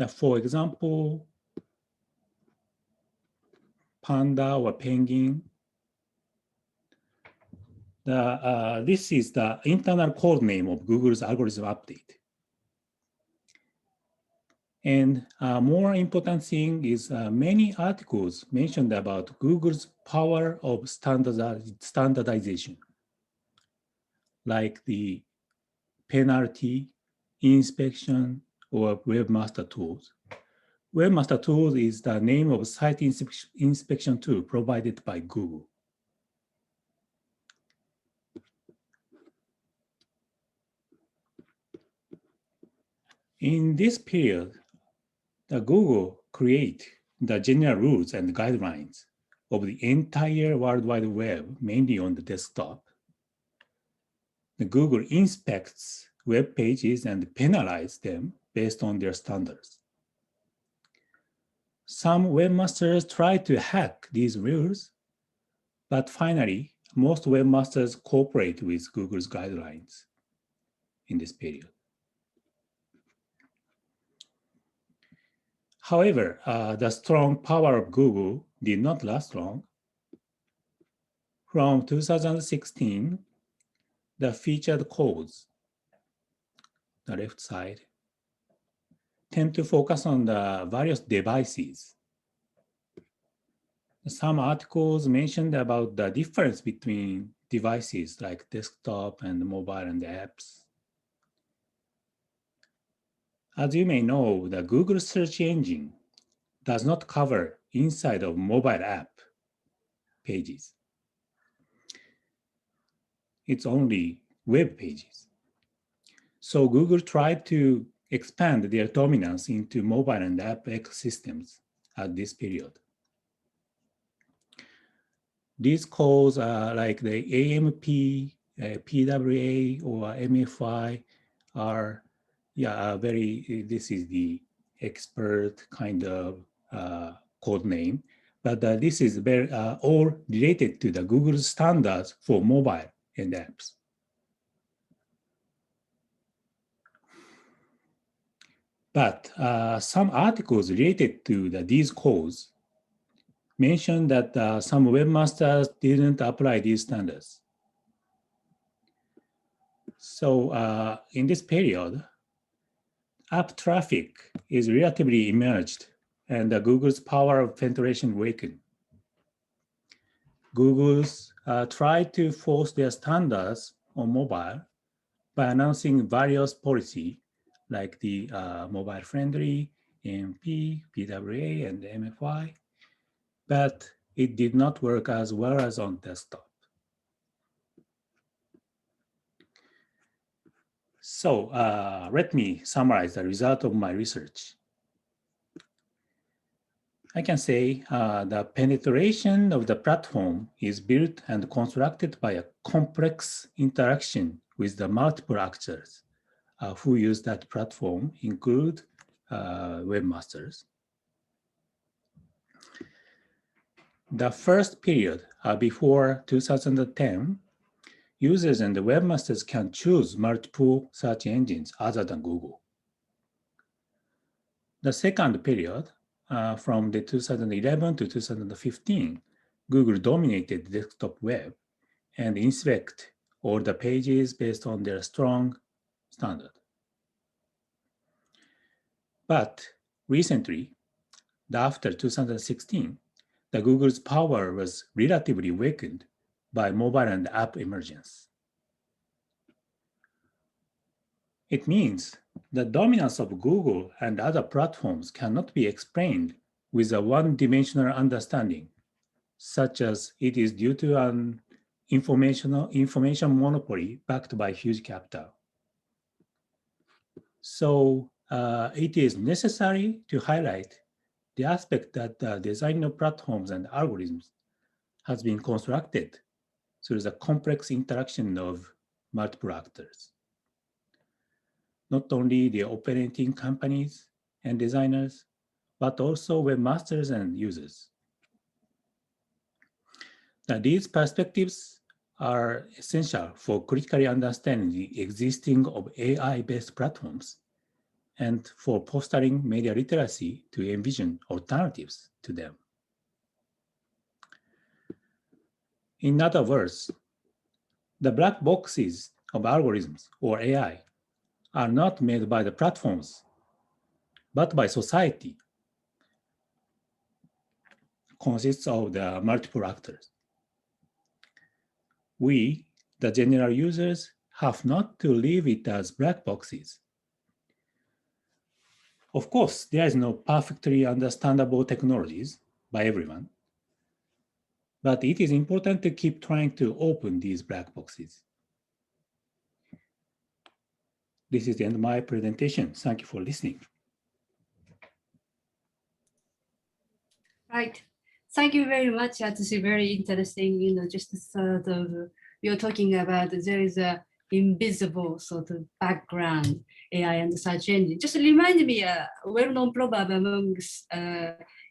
For example, Panda or Penguin. This is the internal code name of Google's algorithm update. And more important thing is many articles mentioned about Google's power of standardization, like the penalty, inspection, or webmaster tools. Webmaster tools is the name of site inspection tool provided by Google. In this period, the Google create the general rules and guidelines of the entire World Wide Web, mainly on the desktop. The Google inspects web pages and penalizes them based on their standards. Some webmasters try to hack these rules, but finally, most webmasters cooperate with Google's guidelines in this period. However, the strong power of Google did not last long. From 2016, the featured codes, the left side, tend to focus on the various devices. Some articles mentioned about the difference between devices like desktop and mobile and apps. As you may know, the Google search engine does not cover inside of mobile app pages. It's only web pages. So Google tried to expand their dominance into mobile and app ecosystems at this period. These codes are like the AMP, PWA, or MFI are, this is the expert kind of code name, but this is very all related to the Google standards for mobile and apps. But some articles related to these codes mentioned that some webmasters didn't apply these standards. So in this period, app traffic is relatively emerged and Google's power of penetration weakened. Google's tried to force their standards on mobile by announcing various policies like the mobile friendly, AMP, PWA, and MFI, but it did not work as well as on desktop. So let me summarize the result of my research. I can say the penetration of the platform is built and constructed by a complex interaction with the multiple actors who use that platform, include webmasters. The first period before 2010, users and the webmasters can choose multiple search engines other than Google. The second period, from the 2011 to 2015, Google dominated desktop web and inspect all the pages based on their strong standard. But recently, after 2016, the Google's power was relatively weakened by mobile and app emergence. It means the dominance of Google and other platforms cannot be explained with a one-dimensional understanding, such as it is due to an information monopoly backed by huge capital. So it is necessary to highlight the aspect that the design of platforms and algorithms has been constructed through the complex interaction of multiple actors. Not only the operating companies and designers, but also webmasters and users. Now, these perspectives are essential for critically understanding the existing of AI-based platforms and for fostering media literacy to envision alternatives to them. In other words, the black boxes of algorithms or AI are not made by the platforms, but by society, consists of the multiple actors. We, the general users, have not to leave it as black boxes. Of course, there is no perfectly understandable technologies by everyone, but it is important to keep trying to open these black boxes. This is the end of my presentation. Thank you for listening. Right. Thank you very much, Atsushi. Very interesting, just sort of, you're talking about there is a invisible sort of background AI and search engine. Just remind me a well-known proverb amongst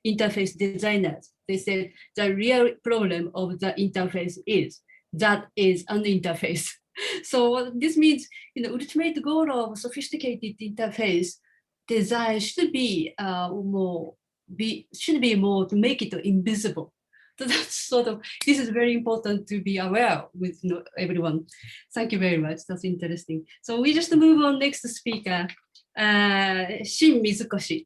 interface designers. They said the real problem of the interface is that is an interface. So this means, ultimate goal of sophisticated interface design should be more to make it invisible. So that's sort of, this is very important to be aware with everyone. Thank you very much. That's interesting. So we just move on next speaker, Shin Mizukoshi.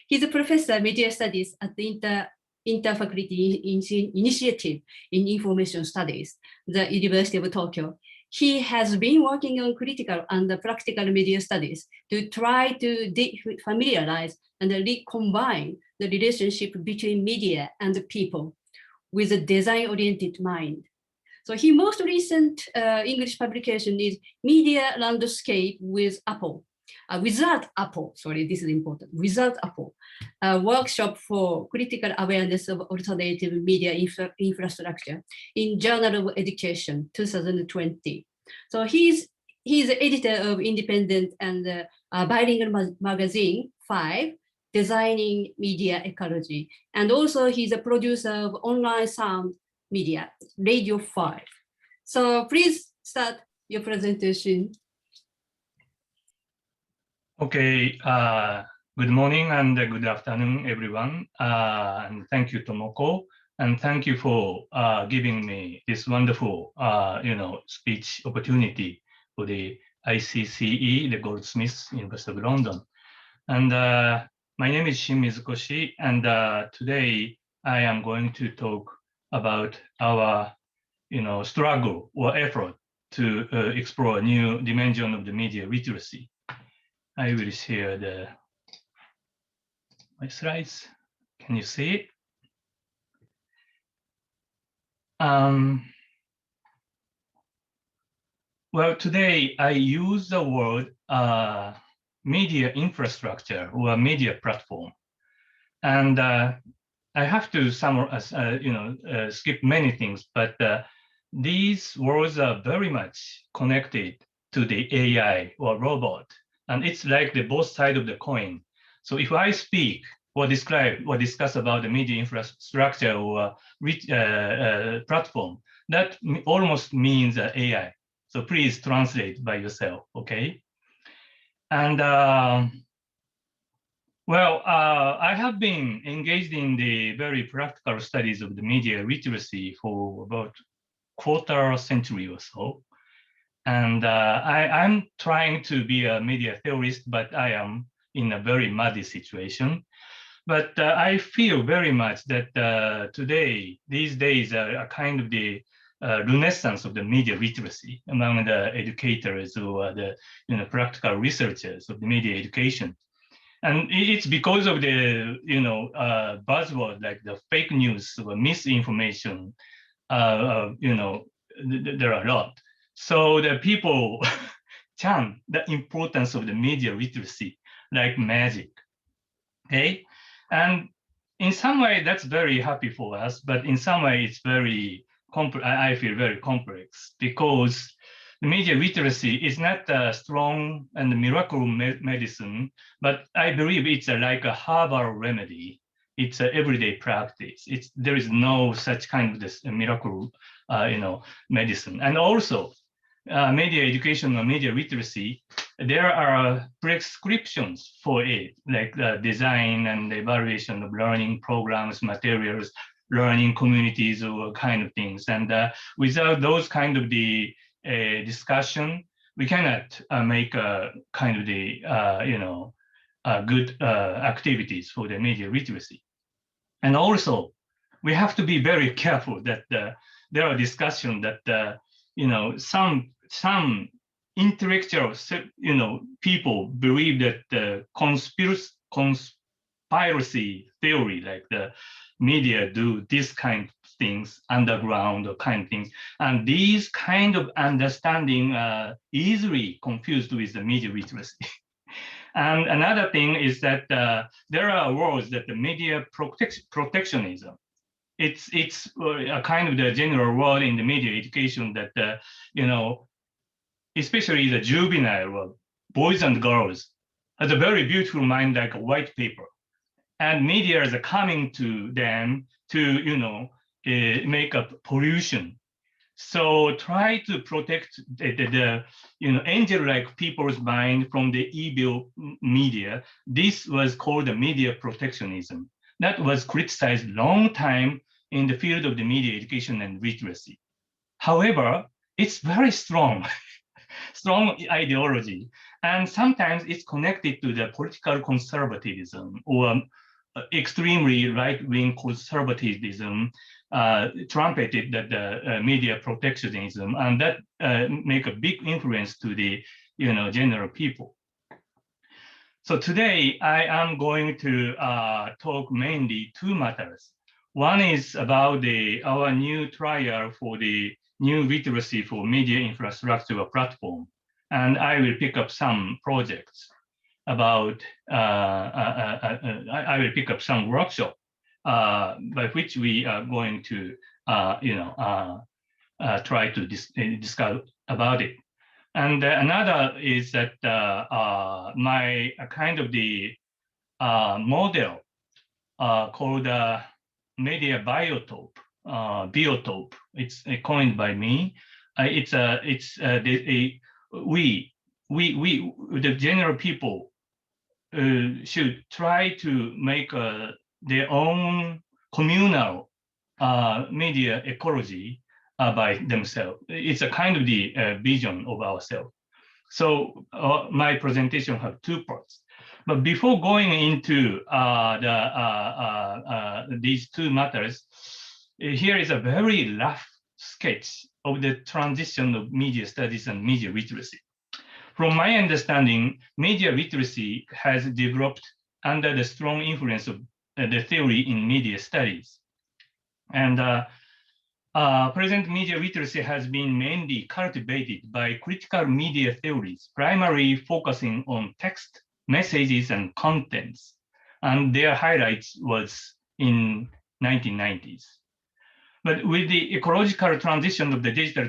He's a professor of media studies at the Interfaculty Initiative in Information Studies, the University of Tokyo. He has been working on critical and practical media studies to try to familiarize and recombine the relationship between media and people with a design-oriented mind. So his most recent English publication is Media Landscape with Apple. Without Apple, sorry, this is important, without Apple, a workshop for critical awareness of alternative media infrastructure in Journal of Education, 2020. So he's the editor of independent and bilingual magazine, 5, Designing Media Ecology. And also he's a producer of online sound media, Radio 5. So please start your presentation. Okay, good morning and good afternoon, everyone. And thank you, Tomoko. And thank you for giving me this wonderful, speech opportunity for the ICCE, the Goldsmiths, University of London. And my name is Shin Mizukoshi, and today I am going to talk about our, struggle or effort to explore a new dimension of the media literacy. I will share my slides. Can you see it? Well, today I use the word media infrastructure or media platform, and I have to skip many things, but these words are very much connected to the AI or robot, and it's like the both sides of the coin. So if I speak or describe or discuss about the media infrastructure or platform, that almost means AI. So please translate by yourself, okay? And I have been engaged in the very practical studies of the media literacy for about quarter century or so. And I'm trying to be a media theorist, but I am in a very muddy situation. But I feel very much that these days, a kind of the renaissance of the media literacy among the educators or the practical researchers of the media education. And it's because of the buzzword like the fake news or misinformation. There are a lot. So the people chant the importance of the media literacy like magic. Okay, and in some way that's very happy for us, but in some way it's very I feel very complex because the media literacy is not a strong and miracle medicine, but I believe it's like a herbal remedy. It's an everyday practice. There is no such kind of this miracle, medicine. And also, media education or media literacy, there are prescriptions for it, like the design and evaluation of learning programs, materials, learning communities, or kind of things. And without those kind of the discussion, we cannot make a kind of the good activities for the media literacy. And also, we have to be very careful that there are discussions that some intellectual people believe that the conspiracy theory, like the media do this kind of things underground or kind of things, and these kind of understanding easily confused with the media literacy. And another thing is that there are words that the media protectionism. It's a kind of the general word in the media education that especially the juvenile boys and girls has a very beautiful mind like a white paper, and media is coming to them to make a pollution. So try to protect the angel-like people's mind from the evil media. This was called the media protectionism. That was criticized long time in the field of the media education and literacy. However, it's very strong, strong ideology. And sometimes it's connected to the political conservatism or extremely right-wing conservatism, trumpeted that the media protectionism, and that make a big influence to the general people. So today I am going to talk mainly two matters. One is about our new trial for the new literacy for media infrastructure platform, and I will pick up some projects about. I will pick up some workshop by which we are going to try to discuss about it. And another is that my kind of the model called media biotope. Biotope. It's coined by me. The general people should try to make their own communal media ecology by themselves. It's a kind of the vision of ourselves. So my presentation have two parts. But before going into these two matters, here is a very rough sketch of the transition of media studies and media literacy. From my understanding, media literacy has developed under the strong influence of the theory in media studies. And present media literacy has been mainly cultivated by critical media theories, primarily focusing on text, messages, and contents. And their highlights was in 1990s. But with the ecological transition of the digital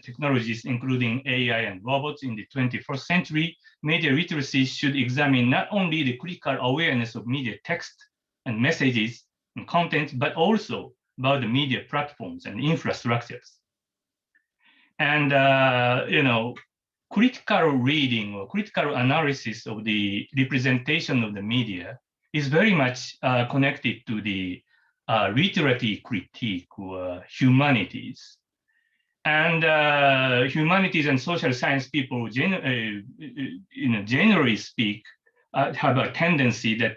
technologies, including AI and robots in the 21st century, media literacy should examine not only the critical awareness of media text and messages and content, but also about the media platforms and infrastructures. And, critical reading or critical analysis of the representation of the media is very much connected to the literary critique or humanities. And humanities and social science people generally speak have a tendency that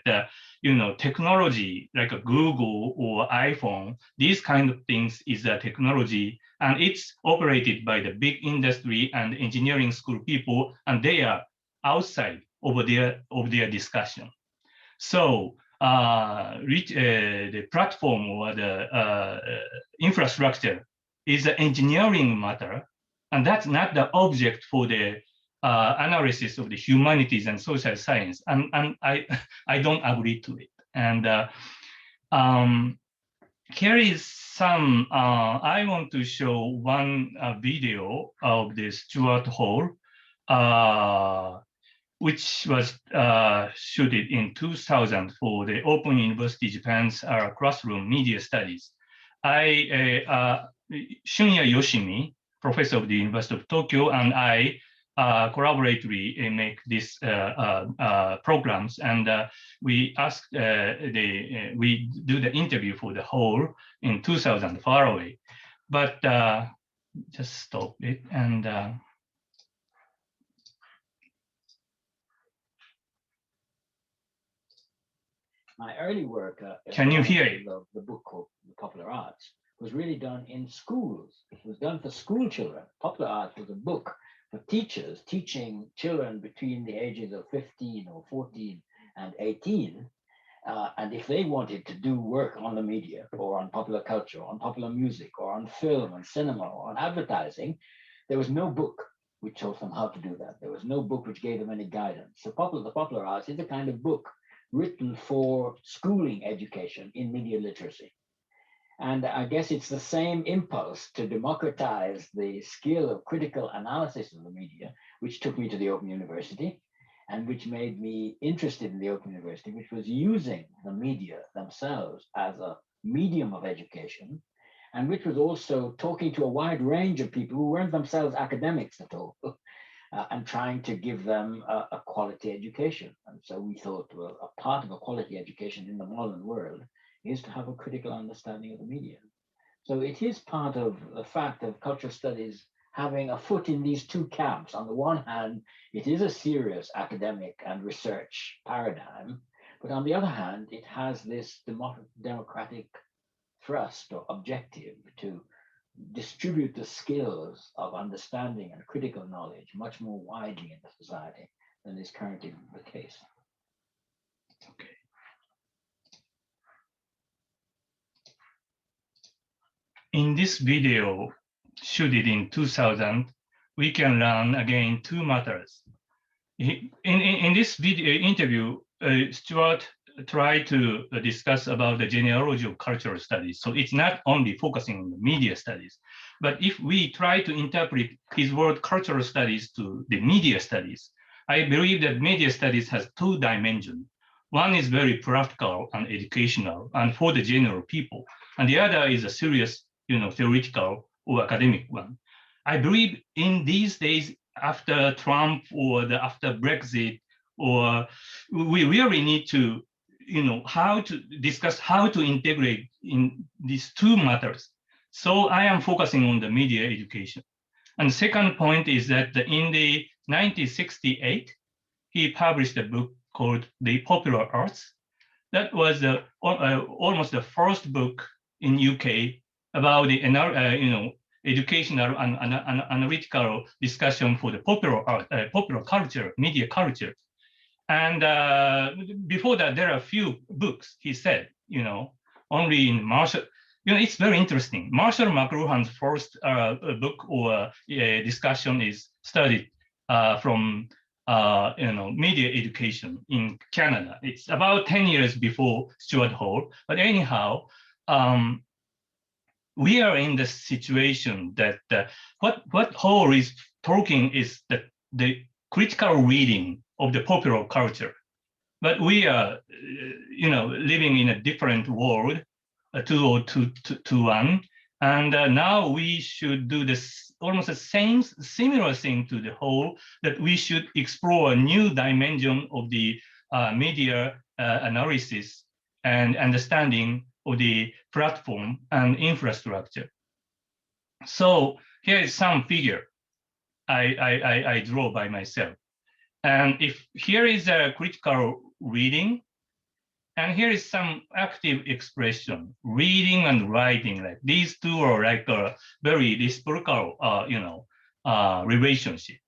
technology like a Google or iPhone, these kind of things is a technology, and it's operated by the big industry and engineering school people, and they are outside of their discussion. So the platform or the infrastructure is an engineering matter, and that's not the object for the analysis of the humanities and social science, and I don't agree to it. And here is some, I want to show one video of the Stuart Hall, which was shooted in 2000 for the Open University Japan's classroom media studies. Shunya Yoshimi, professor of the University of Tokyo, and I collaboratively make these programs, and we asked we do the interview for the whole in 2000 far away, but just stop it and my early work, can you hear it? The book called The Popular Arts was really done in schools. It was done for school children. Popular Arts was a book for teachers teaching children between the ages of 15 or 14 and 18. And if they wanted to do work on the media or on popular culture, on popular music, or on film and cinema, or on advertising, there was no book which told them how to do that. There was no book which gave them any guidance. So the Popular Arts is a kind of book written for schooling education in media literacy. And I guess it's the same impulse to democratize the skill of critical analysis of the media, which took me to the Open University and which made me interested in the Open University, which was using the media themselves as a medium of education, and which was also talking to a wide range of people who weren't themselves academics at all, and trying to give them a quality education. And so we thought, well, a part of a quality education in the modern world is to have a critical understanding of the media. So it is part of the fact of cultural studies having a foot in these two camps. On the one hand, it is a serious academic and research paradigm, but on the other hand, it has this democratic thrust or objective to distribute the skills of understanding and critical knowledge much more widely in the society than is currently the case. Okay. In this video, shooted in 2000, we can learn again two matters. In this video interview, Stuart tried to discuss about the genealogy of cultural studies. So it's not only focusing on the media studies, but if we try to interpret his word cultural studies to the media studies, I believe that media studies has two dimensions. One is very practical and educational and for the general people, and the other is a serious, theoretical or academic one. I believe in these days after Trump or after Brexit, or we really need to, how to discuss how to integrate in these two matters. So I am focusing on the media education. And the second point is that in the 1968, he published a book called The Popular Arts. That was almost the first book in UK about the educational and analytical discussion for the popular art, popular culture, media culture. And before that, there are a few books, he said, only in Marshall, it's very interesting. Marshall McLuhan's first book or discussion is studied from media education in Canada. It's about 10 years before Stuart Hall. But anyhow, we are in the situation that what Hall is talking is that the critical reading of the popular culture. But we are, living in a different world, 2021, and now we should do this almost the similar thing to the whole, that we should explore a new dimension of the media analysis and understanding of the platform and infrastructure. So here is some figure I draw by myself. And if here is a critical reading, and here is some active expression, reading and writing. Like these two are like a very reciprocal, relationship.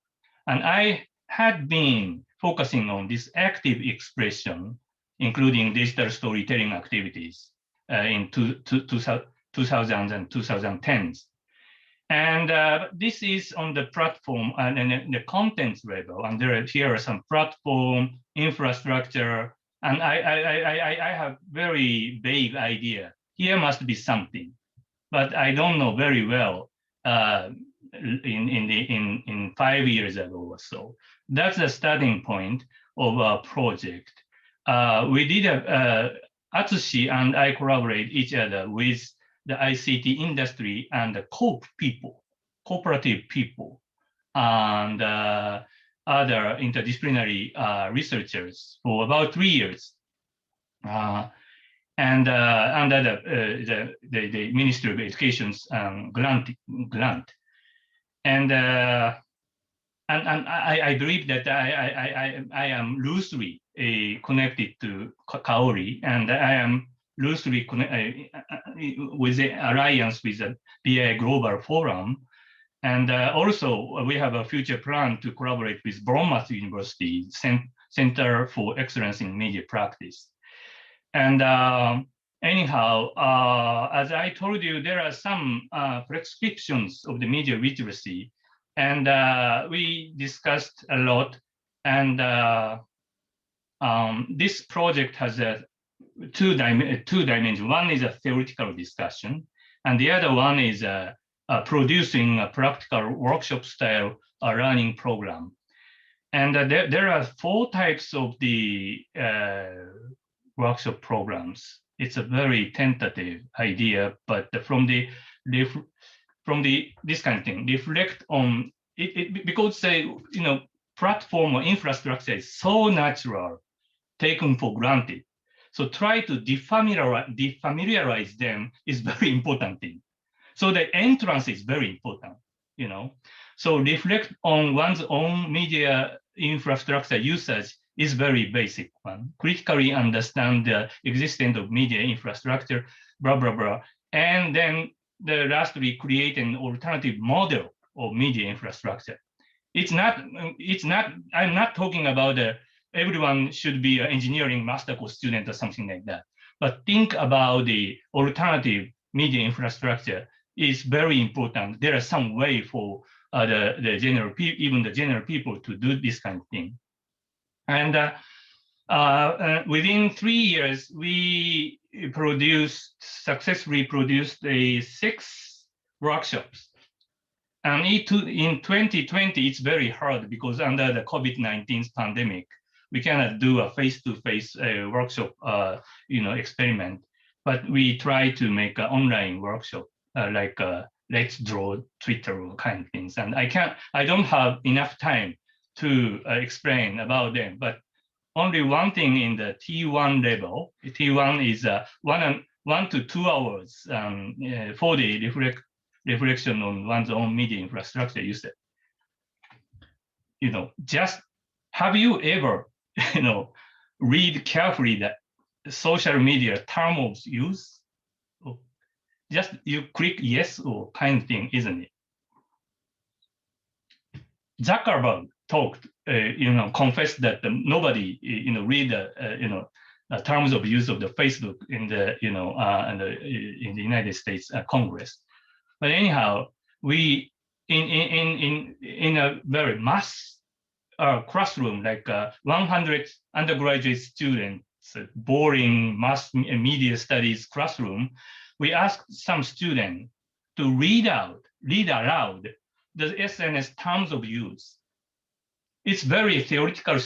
And I had been focusing on this active expression, including digital storytelling activities in 2000s and 2010s. And this is on the platform and the contents level. And here are some platform, infrastructure, and I have very vague idea. Here must be something, but I don't know very well in 5 years ago or so. That's the starting point of our project. We did Atsushi and I collaborate each other with the ICT industry and the cooperative people, and other interdisciplinary researchers for about 3 years, and under the Ministry of Education's grant, and I believe that I am loosely connected to Kaori, and I am loosely with the alliance with the BI Global Forum. And also, we have a future plan to collaborate with Bournemouth University Center for Excellence in Media Practice. And anyhow, as I told you, there are some prescriptions of the media literacy, and we discussed a lot. And this project has two dimensions. One is a theoretical discussion, and the other one is producing a practical workshop-style learning program. And there are 4 types of the workshop programs. It's a very tentative idea, but from this kind of thing, reflect on it because platform or infrastructure is so natural, taken for granted. So try to defamiliarize them is very important thing. So the entrance is very important, So reflect on one's own media infrastructure usage is very basic one. Critically understand the existence of media infrastructure, blah, blah, blah. And then lastly, create an alternative model of media infrastructure. I'm not talking about everyone should be an engineering master course student or something like that. But think about the alternative media infrastructure is very important. There are some way for the general people to do this kind of thing. And within 3 years, we successfully produced 6 workshops. And in 2020, it's very hard because under the COVID-19 pandemic, we cannot do a face-to-face workshop, experiment. But we try to make an online workshop, like Let's Draw Twitter kind of things. And I don't have enough time to explain about them. But only one thing in the T1 level. T1 is 1 to 2 hours for the reflection on one's own media infrastructure usage. Just have you ever, read carefully the social media term of use? Just you click yes or kind of thing, isn't it? Zuckerberg talked, confessed that nobody, read, terms of use of the Facebook in the in the United States Congress. But anyhow, we in a very mass classroom, like 100 undergraduate students, boring mass media studies classroom, we asked some students to read aloud the SNS terms of use. It's very theatrical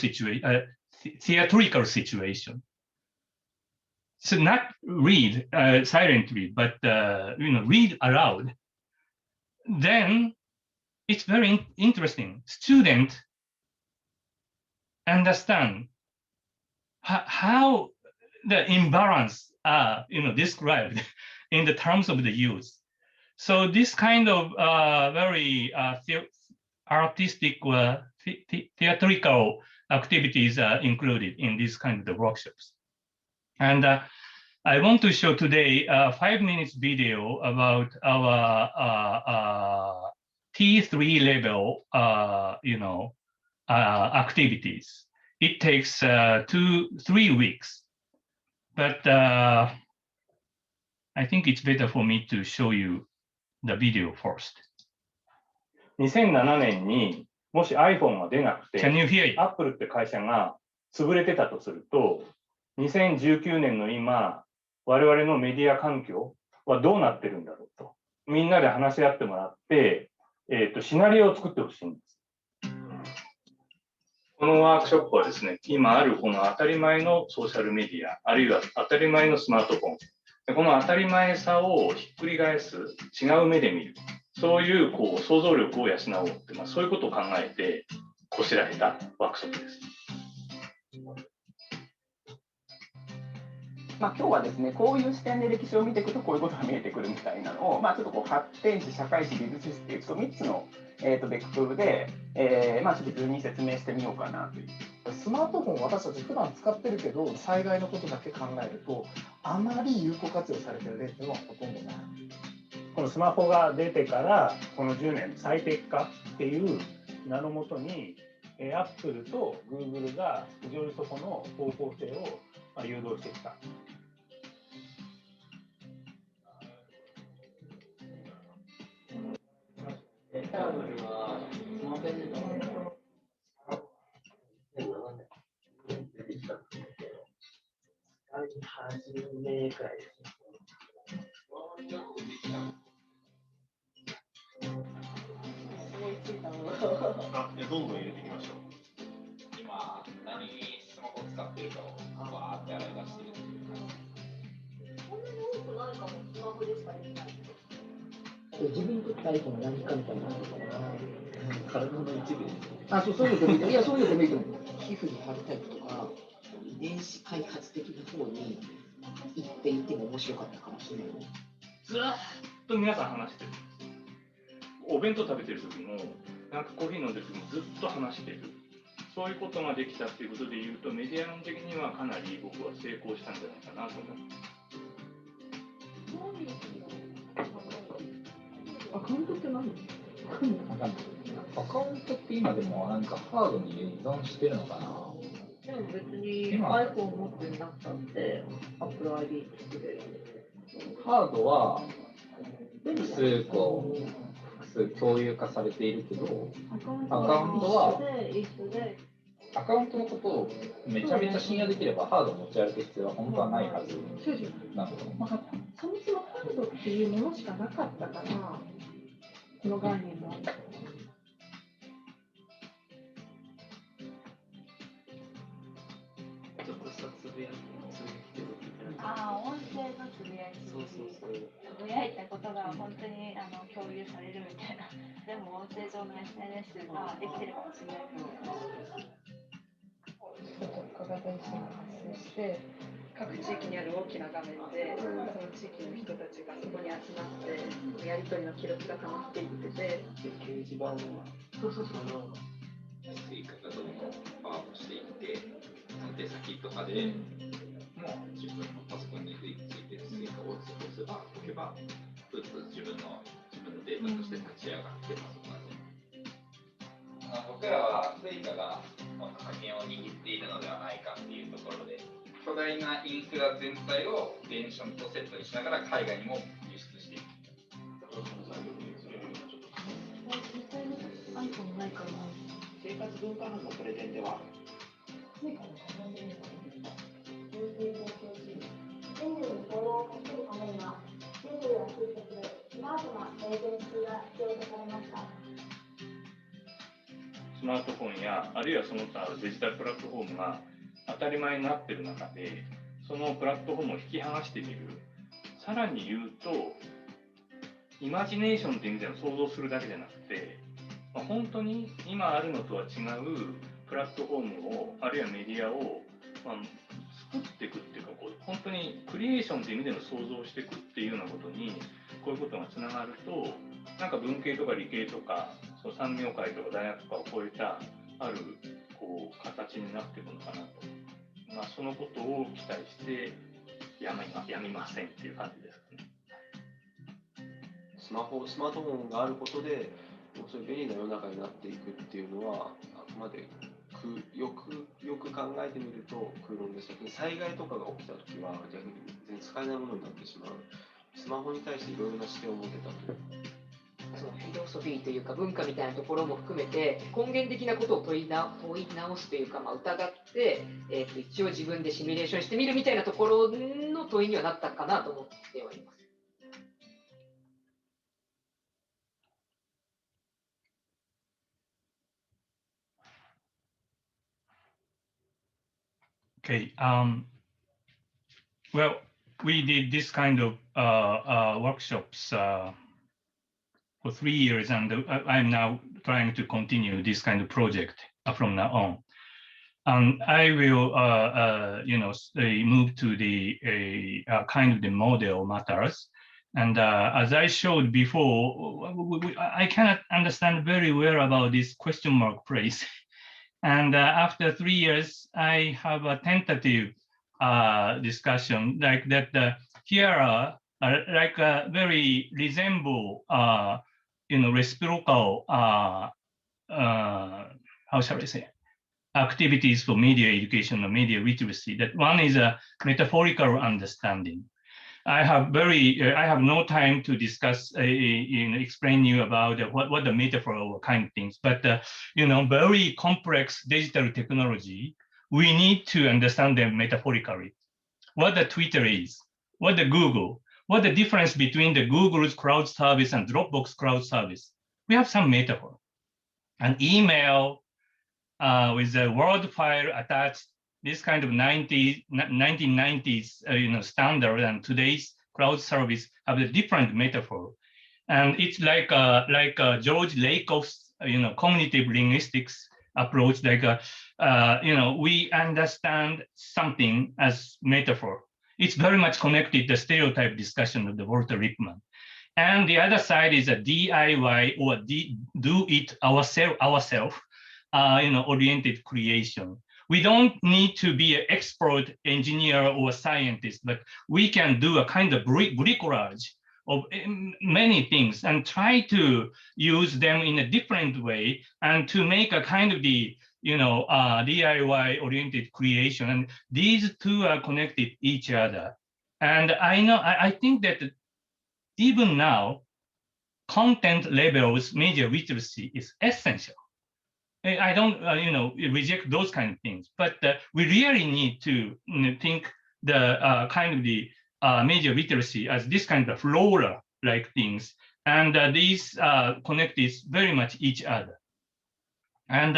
situation. So not read silently, but read aloud. Then it's very interesting. Students understand how the imbalance are described in the terms of the use. So this kind of very artistic theatrical activities are included in this kind of workshops. And I want to show today a 5 minutes video about our T3 level, activities. It takes 2-3 weeks, but I think it's better for me to show you the video first. 2007年にもし iPhone が出なくて、Can you hear it? Apple って会社が潰れてたとすると、2019年の今、我々のメディア環境はどうなってるんだろうと、みんなで話し合ってもらって、シナリオを作ってほしいんです。このワークショップはですね、今あるこの当たり前のソーシャルメディア、あるいは当たり前のスマートフォン、この当たり前さをひっくり返す、違う目で見る、そういう想像力を養おうって、そういうことを考えてこしらえたワークショップです。今日はですね、こういう視点で歴史を見ていくとこういうことが見えてくるみたいなのを、ちょっと発展史、社会史、美術史っていう3つのベクトルで、ちょっと順に説明してみようかなという。スマートフォン私たち普段使ってるけど、災害のことだけ考えるとあまり有効活用されてる例っていうのはほとんどない。このスマホが出てからこの10年最適化っていう名のもとに、Apple と Google が非常にそこの方向性を誘導してきた。どんどん入れていきましょう。今何にスマホを使っているかをわーって洗い出している。こんなに多くないかも、スマホでしかできない。自分にとって iPhone は何かみたいなのとかな。体の一部です。そういうのでもいい。いや、そういうのでもいいと思う。皮膚に貼るタイプとか、遺伝子開発的な方に行っていっても面白かったかもしれない。ずっと皆さん話してる。お弁当食べてる時も、なんかコーヒー飲んでる時もずっと話してる。そういうことができたっていうことでいうと、メディア論的にはかなり僕は成功したんじゃないかなと思います。アカウントって何？アカウントって今でもなんかハードに依存してるのかな。でも別に iPhone 持ってなくたって Apple ID 作れる。ハードは複数共有化されているけど、アカウントはアカウントのことをめちゃめちゃ信用できればハードを持ち歩く必要は本当はないはずなので、そもそもハードっていうものしかなかったから、この概念もある。音声のつぶやき。つぶやいたことが本当に共有されるみたいな。でも音声上の SNS ができてるかもしれないけど。化学電子が発生して、各地域にある大きな画面で、その地域の人たちがそこに集まって、やり取りの記録が溜まっていってて、掲示板を追加がどんどんパワーアップしていって、手先とかでもう自分のパソコンについて追加を押せば、置けば、ずっと自分のデータとして立ち上がってパソコンに。僕らは追加が課金を握っているのではないかっていうところで、極巨大なインフラ全体を電子とセットにしながら海外にも輸出していく。生活文化班のプレゼンでは、メニューに行動をかけるためには、人類が集結するスマートなエージェンシーが必要とされました。スマートフォンやあるいはその他デジタルプラットフォームが当たり前になっている中で、そのプラットフォームを引き剥がしてみる。さらに言うと、イマジネーションという意味での想像するだけじゃなくて、本当に今あるのとは違うプラットフォームを、あるいはメディアを、作っていくっていうか、本当にクリエーションという意味での想像をしていくっていうようなことに、こういうことがつながると、なんか文系とか理系とか、その産業界とか大学とかを超えたある形になっていくのかなと。そのことを期待してやみませんっていう感じですかね。スマートフォンがあることで、そういう便利な世の中になっていくっていうのは、あくまでよく考えてみると空論でしたけど、災害とかが起きたときは逆に全然使えないものになってしまう。スマホに対していろいろな視点を持てたという。そのフィロソフィーというか文化みたいなところも含めて根源的なことを問い直すというか、疑って、一応自分でシミュレーションしてみるみたいなところの問いにはなったかなと思ってはいます。Okay. Well, we did this kind of workshops for 3 years, and I'm now trying to continue this kind of project from now on. And I will, move to the kind of the model matters. And as I showed before, I cannot understand very well about this question mark phrase. And after 3 years, I have a tentative discussion like that. Here are like very resemble, reciprocal, how shall I say, activities for media education or media literacy. That one is a metaphorical understanding. I have no time to discuss, explain you about what the metaphor or kind of things, but very complex digital technology, we need to understand them metaphorically. What the Twitter is, what the Google, what the difference between the Google's cloud service and Dropbox cloud service. We have some metaphor. An email with a Word file attached, this kind of 1990s standard and today's cloud service have a different metaphor. And it's like George Lakoff's cognitive linguistics approach, we understand something as metaphor. It's very much connected to the stereotype discussion of the Walter Lippmann. And the other side is a DIY or do it ourselves, oriented creation. We don't need to be an expert engineer or scientist, but we can do a kind of bricolage of many things and try to use them in a different way and to make a kind of the DIY oriented creation. And these two are connected each other. And I think that even now, content levels media literacy is essential. I don't, reject those kind of things, but we really need to think the kind of the media literacy as this kind of flora-like things, and these connected very much each other. And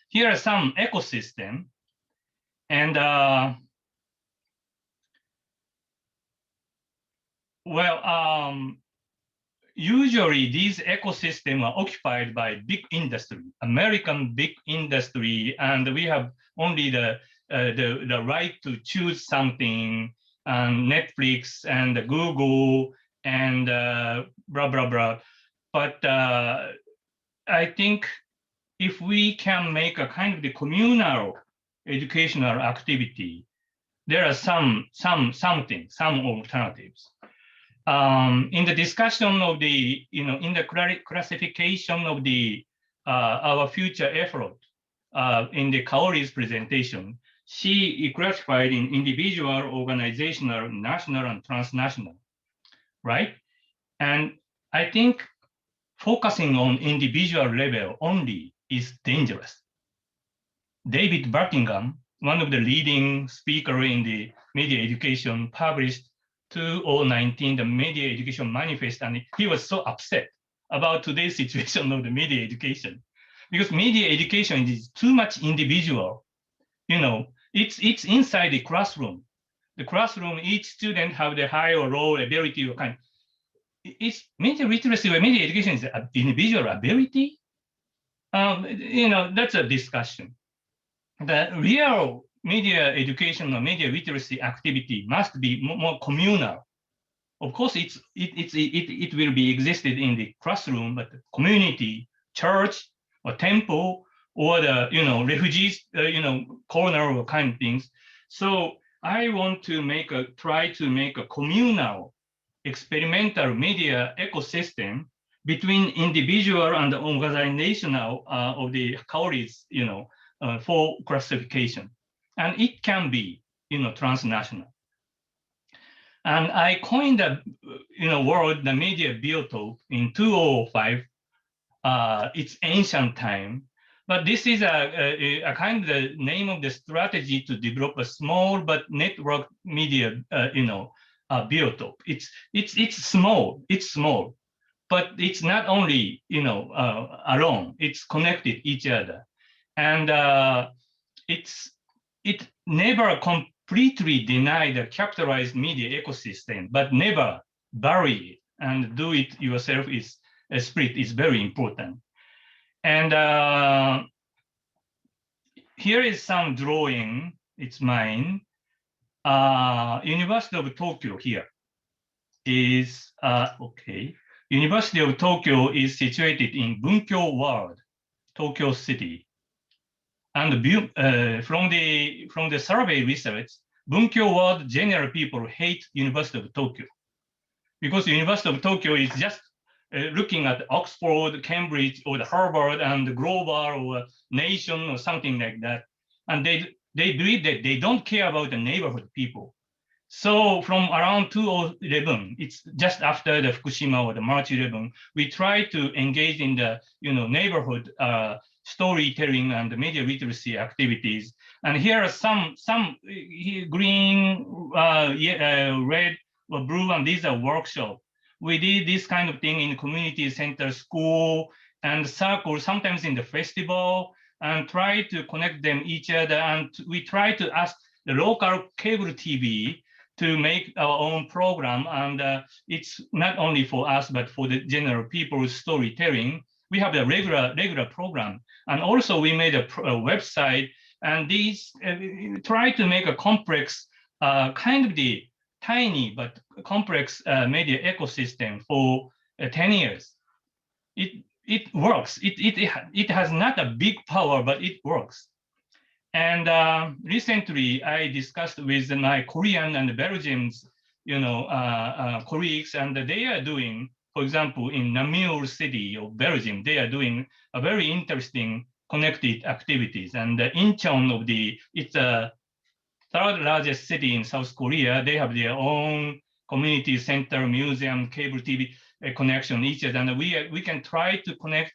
here are some ecosystem, and usually these ecosystems are occupied by big industry, American big industry, and we have only the right to choose something, Netflix and Google and blah, blah, blah. But I think if we can make a kind of the communal educational activity, there are some alternatives. In the discussion of the, in the classification of the our future effort in the Kaori's presentation, she classified in individual, organizational, national, and transnational, right? And I think focusing on individual level only is dangerous. David Buckingham, one of the leading speakers in the media education, published 2019 the Media Education Manifest, and he was so upset about today's situation of the media education, because media education is too much individual. You know, it's inside the classroom. The classroom, each student have the high or low ability or kind. It's media literacy or media education is an individual ability. You know, that's a discussion. The real media education or media literacy activity must be more communal. Of course, it will be existed in the classroom, but the community, church, or temple, or the refugees corner or kind of things. So I want to try to make a communal experimental media ecosystem between individual and organizational of the Kaori's for classification, and it can be transnational. And I coined the word the media biotope in 2005. It's ancient time, but this is a kind of the name of the strategy to develop a small but network media biotope. It's small, but it's not only alone. It's connected each other, and it never completely deny the capitalized media ecosystem, but never bury it, and do it yourself is a spirit is very important. And here is some drawing. It's mine. University of Tokyo here is okay. University of Tokyo is situated in Bunkyo Ward, Tokyo City. And from the survey research, Bunkyo Ward general people hate University of Tokyo, because University of Tokyo is just looking at Oxford, Cambridge, or the Harvard and the Global or Nation or something like that. And they believe that they don't care about the neighborhood people. So from around 2011, it's just after the Fukushima or the March 11, we try to engage in the neighborhood storytelling and the media literacy activities. And here are some green, red, or blue, and these are workshops. We did this kind of thing in community center, school, and circle, sometimes in the festival, and try to connect them each other. And we try to ask the local cable TV to make our own program. And it's not only for us, but for the general people's storytelling. We have a regular program. And also we made a website, and these try to make a complex, kind of the tiny but complex media ecosystem for 10 years. It works. It has not a big power, but it works. And recently I discussed with my Korean and Belgian colleagues, and they are doing, for example, in Namur city of Belgium, they are doing a very interesting connected activities. And Incheon it's a third largest city in South Korea. They have their own community center, museum, cable TV connection each other, and we can try to connect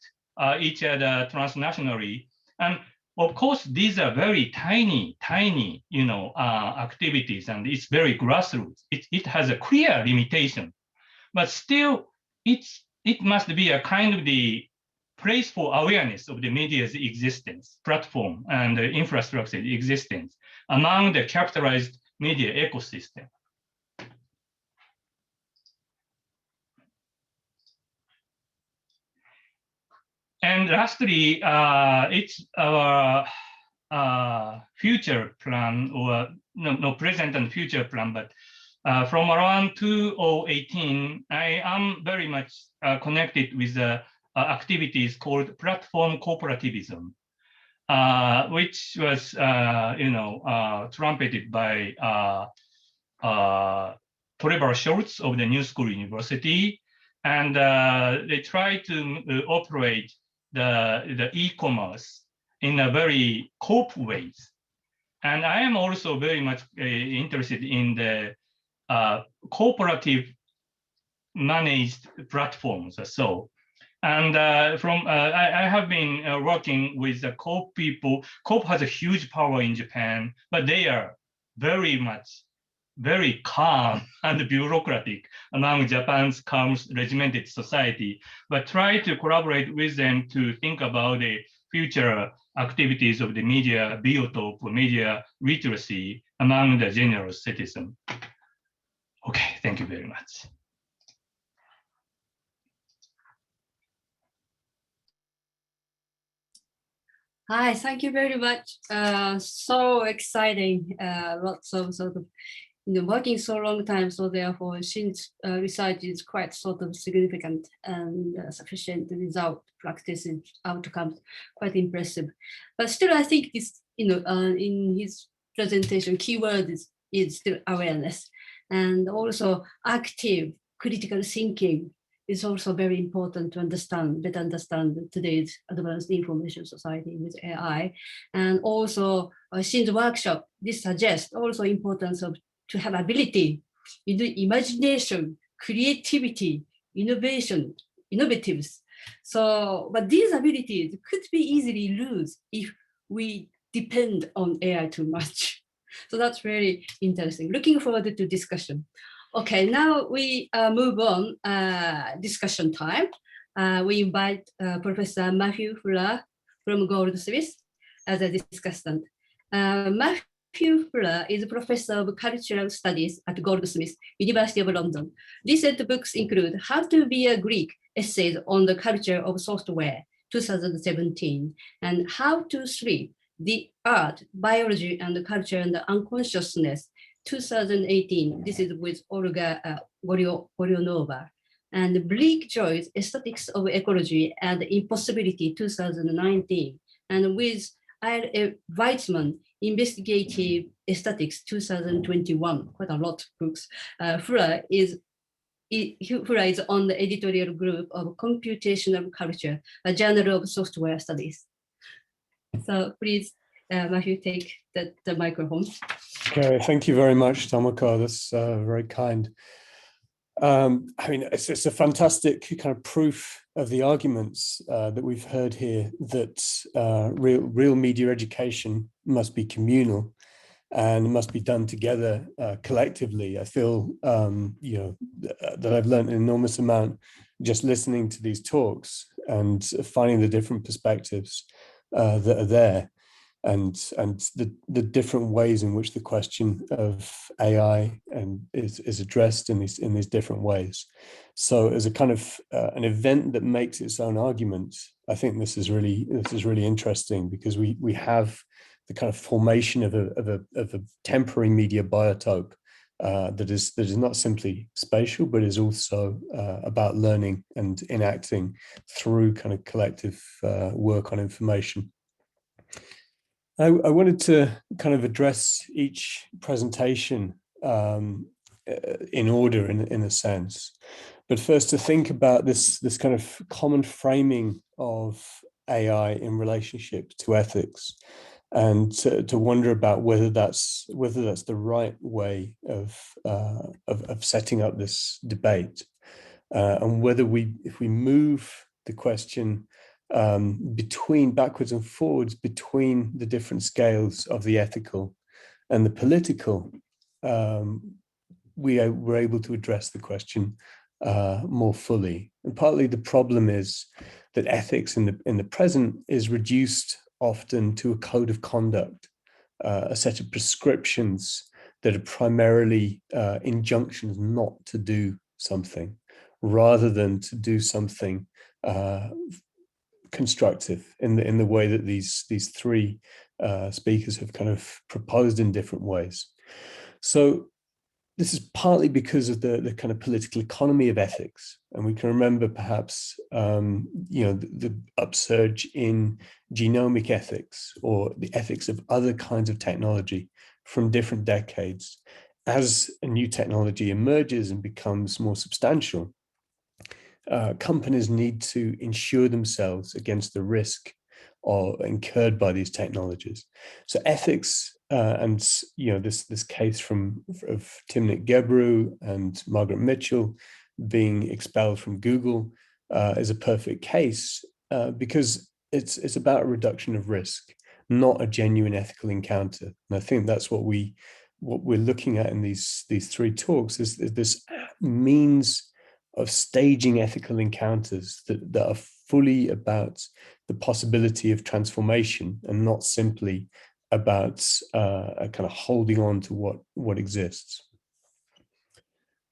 each other transnationally. And of course, these are very tiny, activities, and it's very grassroots. It has a clear limitation, but still, it must be a kind of the place for awareness of the media's existence, platform, and the infrastructure existence among the capitalized media ecosystem. And lastly, it's our future plan, or no present and future plan, but from around 2018, I am very much connected with the activities called platform cooperativism, which was trumpeted by Trevor Schultz of the New School University, and they try to operate the e-commerce in a very cope ways. And I am also very much interested in the cooperative managed platforms. So, and I have been working with the COOP people. COOP has a huge power in Japan, but they are very calm and bureaucratic among Japan's calm, regimented society, but try to collaborate with them to think about the future activities of the media biotope, media literacy among the general citizen. Okay, thank you very much. Hi, thank you very much. So exciting. Lots of sort of, working so long time. So therefore, Shin's research is quite sort of significant and sufficient result, practices, outcomes, quite impressive. But still, I think this, in his presentation, keyword is still awareness, and also active critical thinking is also very important to better understand today's advanced information society with AI. And also Shin's workshop, this suggests also importance of to have ability, imagination, creativity, innovatives. So, but these abilities could be easily lose if we depend on AI too much. So that's very interesting. Looking forward to discussion. Okay, now we move on, discussion time. We invite Professor Matthew Fuller from Goldsmiths as a discussant. Matthew Fuller is a professor of cultural studies at Goldsmiths, University of London. Recent books include How to Be a Greek, Essays on the Culture of Software, 2017, and How to Sleep, The Art, Biology, and the Culture and the Unconsciousness, 2018. This is with Olga Gorionova. And Bleak Joy's Aesthetics of Ecology and Impossibility, 2019. And with I.L. Weizmann, Investigative Aesthetics, 2021. Quite a lot of books. Fuller is on the editorial group of Computational Culture, a journal of software studies. So please, Matthew, take the microphone. Okay, thank you very much, Tomoko. That's very kind. I mean, it's a fantastic kind of proof of the arguments that we've heard here that real media education must be communal and must be done together collectively. I feel, that I've learned an enormous amount just listening to these talks and finding the different perspectives that are there. And the different ways in which the question of AI is addressed in these different ways. So as a kind of an event that makes its own argument, I think this is really interesting, because we have the kind of formation of a temporary media biotope that is not simply spatial, but is also about learning and enacting through kind of collective work on information. I wanted to kind of address each presentation in order, in a sense, but first to think about this kind of common framing of AI in relationship to ethics, and to wonder about whether that's the right way of setting up this debate, and whether if we move the question backwards and forwards between the different scales of the ethical and the political, we were able to address the question more fully. And partly the problem is that ethics in the present is reduced often to a code of conduct, a set of prescriptions that are primarily injunctions not to do something, rather than to do something constructive in the way that these three speakers have kind of proposed in different ways. So this is partly because of the kind of political economy of ethics, and we can remember perhaps the upsurge in genomic ethics or the ethics of other kinds of technology from different decades. As a new technology emerges and becomes more substantial, companies need to insure themselves against the risk incurred by these technologies. So ethics and this case of Timnit Gebru and Margaret Mitchell being expelled from Google is a perfect case because it's about a reduction of risk, not a genuine ethical encounter. And I think that's what we're looking at in these three talks is this means of staging ethical encounters that are fully about the possibility of transformation and not simply about a kind of holding on to what exists.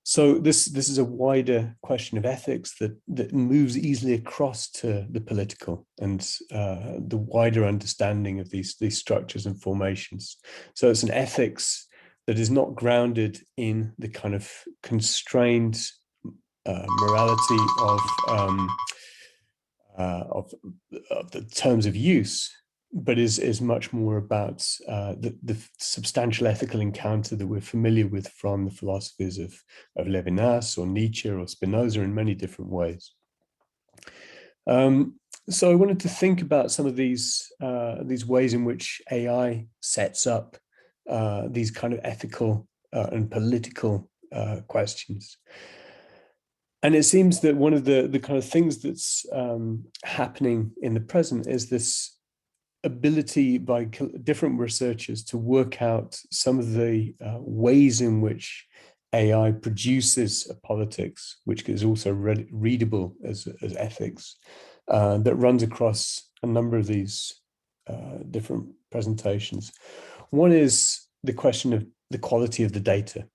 So this is a wider question of ethics that moves easily across to the political and the wider understanding of these structures and formations. So it's an ethics that is not grounded in the kind of constrained morality of the terms of use, but is much more about the substantial ethical encounter that we're familiar with from the philosophies of Levinas or Nietzsche or Spinoza in many different ways. So I wanted to think about some of these ways in which AI sets up these kind of ethical and political questions. And it seems that one of the kind of things that's happening in the present is this ability by different researchers to work out some of the ways in which AI produces a politics, which is also readable as ethics, that runs across a number of these different presentations. One is the question of the quality of the data.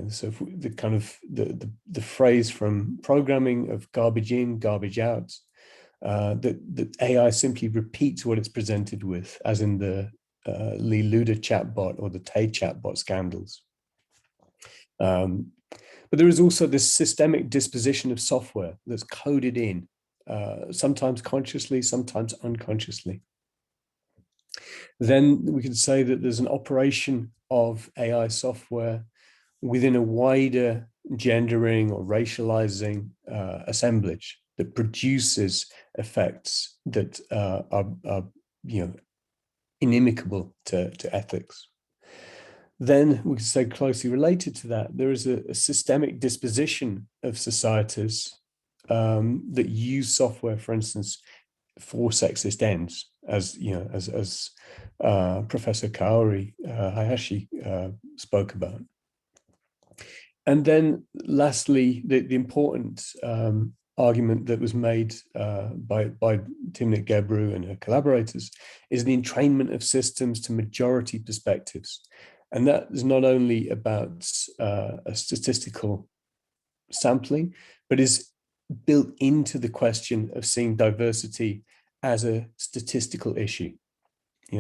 So if the kind of the phrase from programming of garbage in, garbage out, that AI simply repeats what it's presented with, as in the Lee Luda chatbot or the Tay chatbot scandals. But there is also this systemic disposition of software that's coded in, sometimes consciously, sometimes unconsciously. Then we can say that there's an operation of AI software within a wider gendering or racializing assemblage that produces effects that are inimicable to ethics. Then we can say closely related to that, there is a systemic disposition of societies that use software, for instance, for sexist ends, as Professor Kaori Hayashi spoke about. And then lastly, the important argument that was made by Timnit Gebru and her collaborators is the entrainment of systems to majority perspectives. And that is not only about a statistical sampling, but is built into the question of seeing diversity as a statistical issue.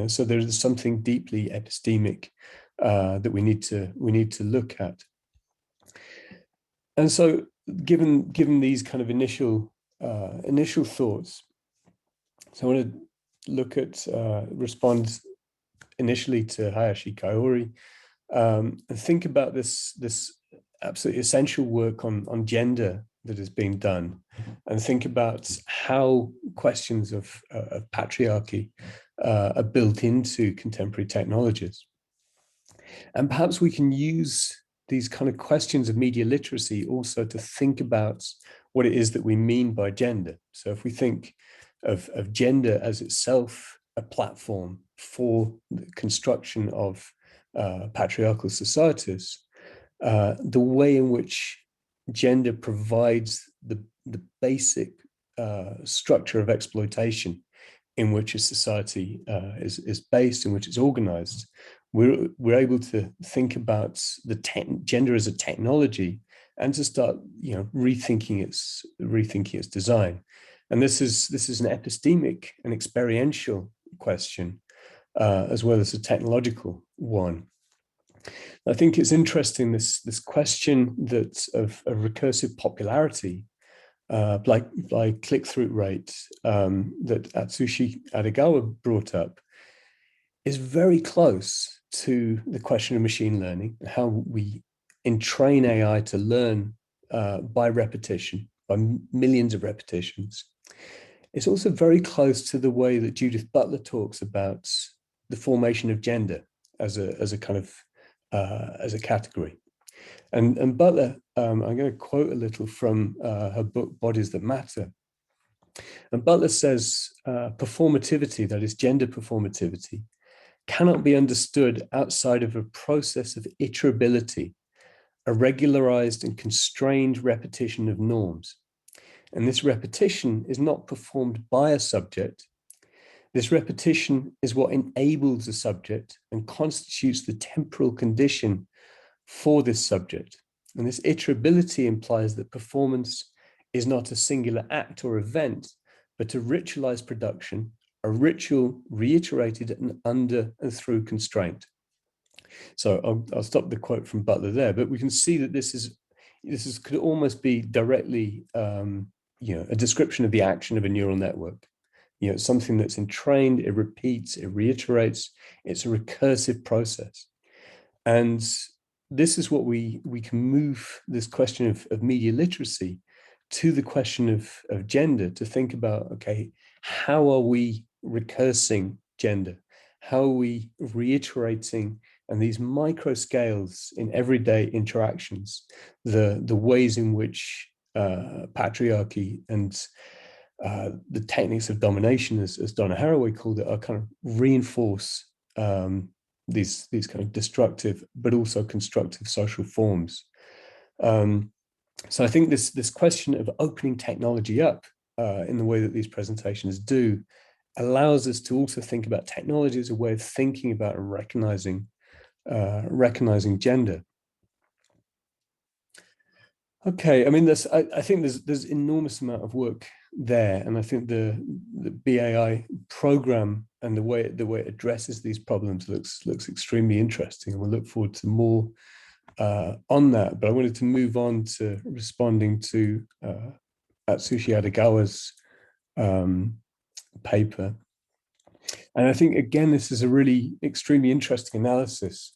So there's something deeply epistemic that we need to look at. And so, given these kind of initial thoughts, so I want to look at respond initially to Hayashi Kaori and think about this absolutely essential work on gender that is being done, and think about how questions of patriarchy are built into contemporary technologies. And perhaps we can use these kind of questions of media literacy also to think about what it is that we mean by gender. So if we think of gender as itself a platform for the construction of patriarchal societies, the way in which gender provides the basic structure of exploitation in which a society is based, in which it's organized, we're able to think about the gender as a technology and to start, rethinking its design. And this is an epistemic and experiential question, as well as a technological one. I think it's interesting this question of recursive popularity, by click-through rate, that Atsushi Udagawa brought up, is very close to the question of machine learning, how we entrain AI to learn by repetition, by millions of repetitions. It's also very close to the way that Judith Butler talks about the formation of gender as a kind of as a category. And Butler, I'm going to quote a little from her book, Bodies That Matter. And Butler says, performativity, that is gender performativity, cannot be understood outside of a process of iterability, a regularized and constrained repetition of norms. And this repetition is not performed by a subject. This repetition is what enables a subject and constitutes the temporal condition for this subject. And this iterability implies that performance is not a singular act or event, but a ritualized production, a ritual reiterated and under and through constraint. So I'll stop the quote from Butler there, but we can see that this could almost be directly a description of the action of a neural network. It's something that's entrained, it repeats, it reiterates, it's a recursive process. And this is what we can move this question of media literacy to the question of gender, to think about, okay, how are we recursing gender? How are we reiterating, and these micro scales in everyday interactions, the ways in which patriarchy and the techniques of domination, as Donna Haraway called it, are kind of reinforce these kind of destructive but also constructive social forms. So I think this question of opening technology up in the way that these presentations do allows us to also think about technology as a way of thinking about and recognizing gender. Okay, I mean, I think there's enormous amount of work there, and I think the BAI program and the way it addresses these problems looks extremely interesting, and we'll look forward to more on that. But I wanted to move on to responding to Atsushi Udagawa's paper, and I think again this is a really extremely interesting analysis.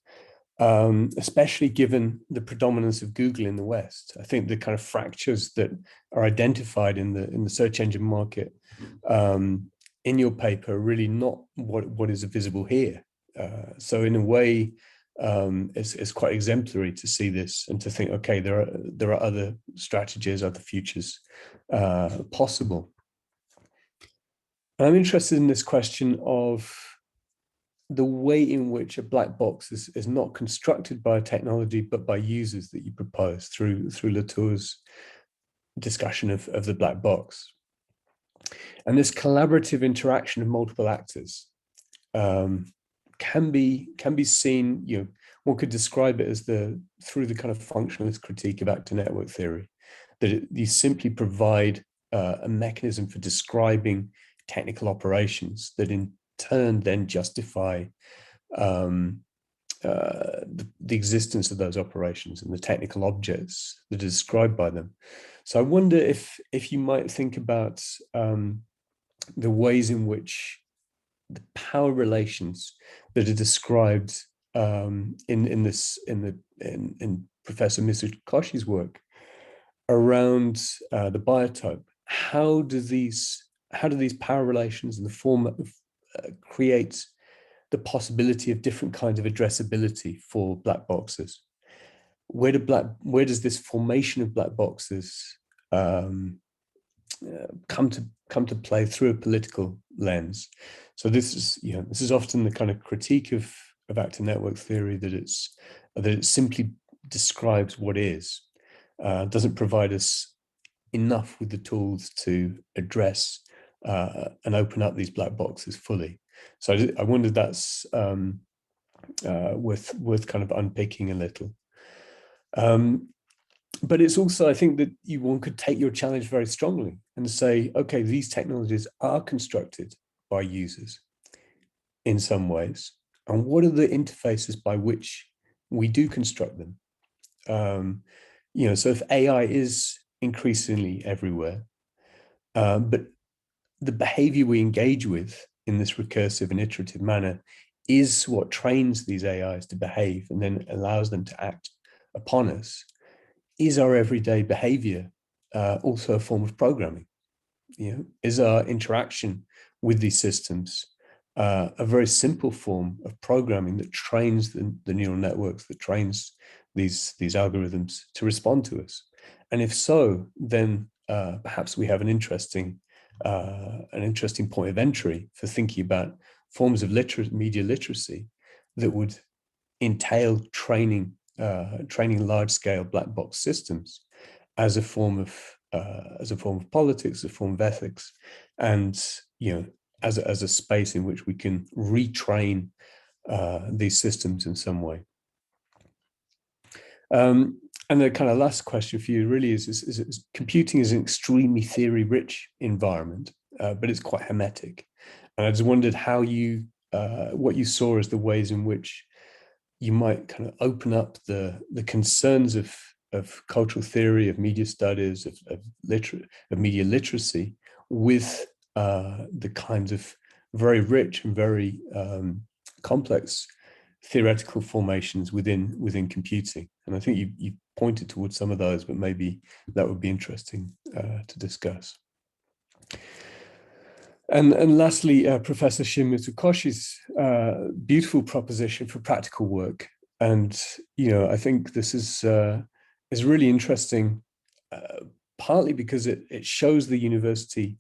Especially given the predominance of Google in the West. I think the kind of fractures that are identified in the search engine market in your paper are really not what is visible here. So in a way, it's quite exemplary to see this and to think, okay, there are other strategies, other futures possible. And I'm interested in this question of the way in which a black box is not constructed by a technology, but by users that you propose through Latour's discussion of the black box. And this collaborative interaction of multiple actors can be seen, one could describe it as through the kind of functionalist critique of actor network theory, that you simply provide a mechanism for describing technical operations that in turn then justify the existence of those operations and the technical objects that are described by them. So I wonder if you might think about the ways in which the power relations that are described in Professor Mizukoshi's work around the biotope, how do these power relations in the form of create the possibility of different kinds of addressability for black boxes? Where does this formation of black boxes come to play through a political lens? So this is often the kind of critique of actor network theory, that it simply describes what is, doesn't provide us enough with the tools to address and open up these black boxes fully. So I wondered that's worth kind of unpicking a little. But it's also, I think that one could take your challenge very strongly and say, okay, these technologies are constructed by users in some ways. And what are the interfaces by which we do construct them? So if AI is increasingly everywhere, but the behavior we engage with in this recursive and iterative manner is what trains these AIs to behave and then allows them to act upon us. Is our everyday behavior also a form of programming? Is our interaction with these systems a very simple form of programming that trains the neural networks, that trains these algorithms to respond to us? And if so, then perhaps we have an interesting point of entry for thinking about forms of media literacy that would entail training large-scale black box systems as a form of politics, a form of ethics, and as a space in which we can retrain these systems in some way. And the kind of last question for you really is computing is an extremely theory-rich environment, but it's quite hermetic. And I just wondered how you, what you saw as the ways in which you might kind of open up the concerns of cultural theory, of media studies, of media literacy with the kinds of very rich and very complex theoretical formations within computing. And I think you pointed towards some of those, but maybe that would be interesting to discuss. And lastly, Professor Shin Mizukoshi's beautiful proposition for practical work. And I think this is really interesting, partly because it shows the university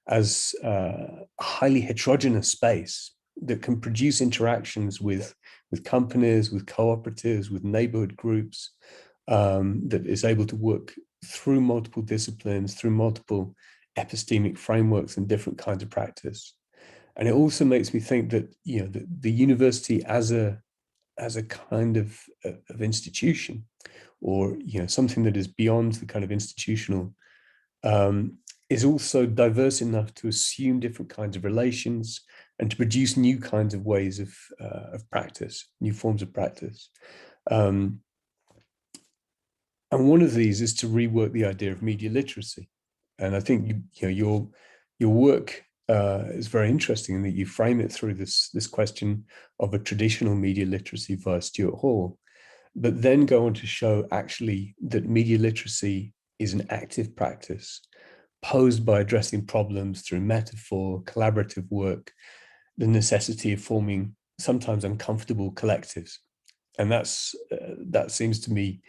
as a highly heterogeneous space that can produce interactions with companies, with cooperatives, with neighborhood groups, that is able to work through multiple disciplines, through multiple epistemic frameworks and different kinds of practice. And it also makes me think that the university as a kind of institution, or something that is beyond the kind of institutional, is also diverse enough to assume different kinds of relations and to produce new kinds of ways of practice, new forms of practice. And one of these is to rework the idea of media literacy. And I think your work is very interesting in that you frame it through this question of a traditional media literacy via Stuart Hall, but then go on to show actually that media literacy is an active practice posed by addressing problems through metaphor, collaborative work, the necessity of forming sometimes uncomfortable collectives. And that seems to me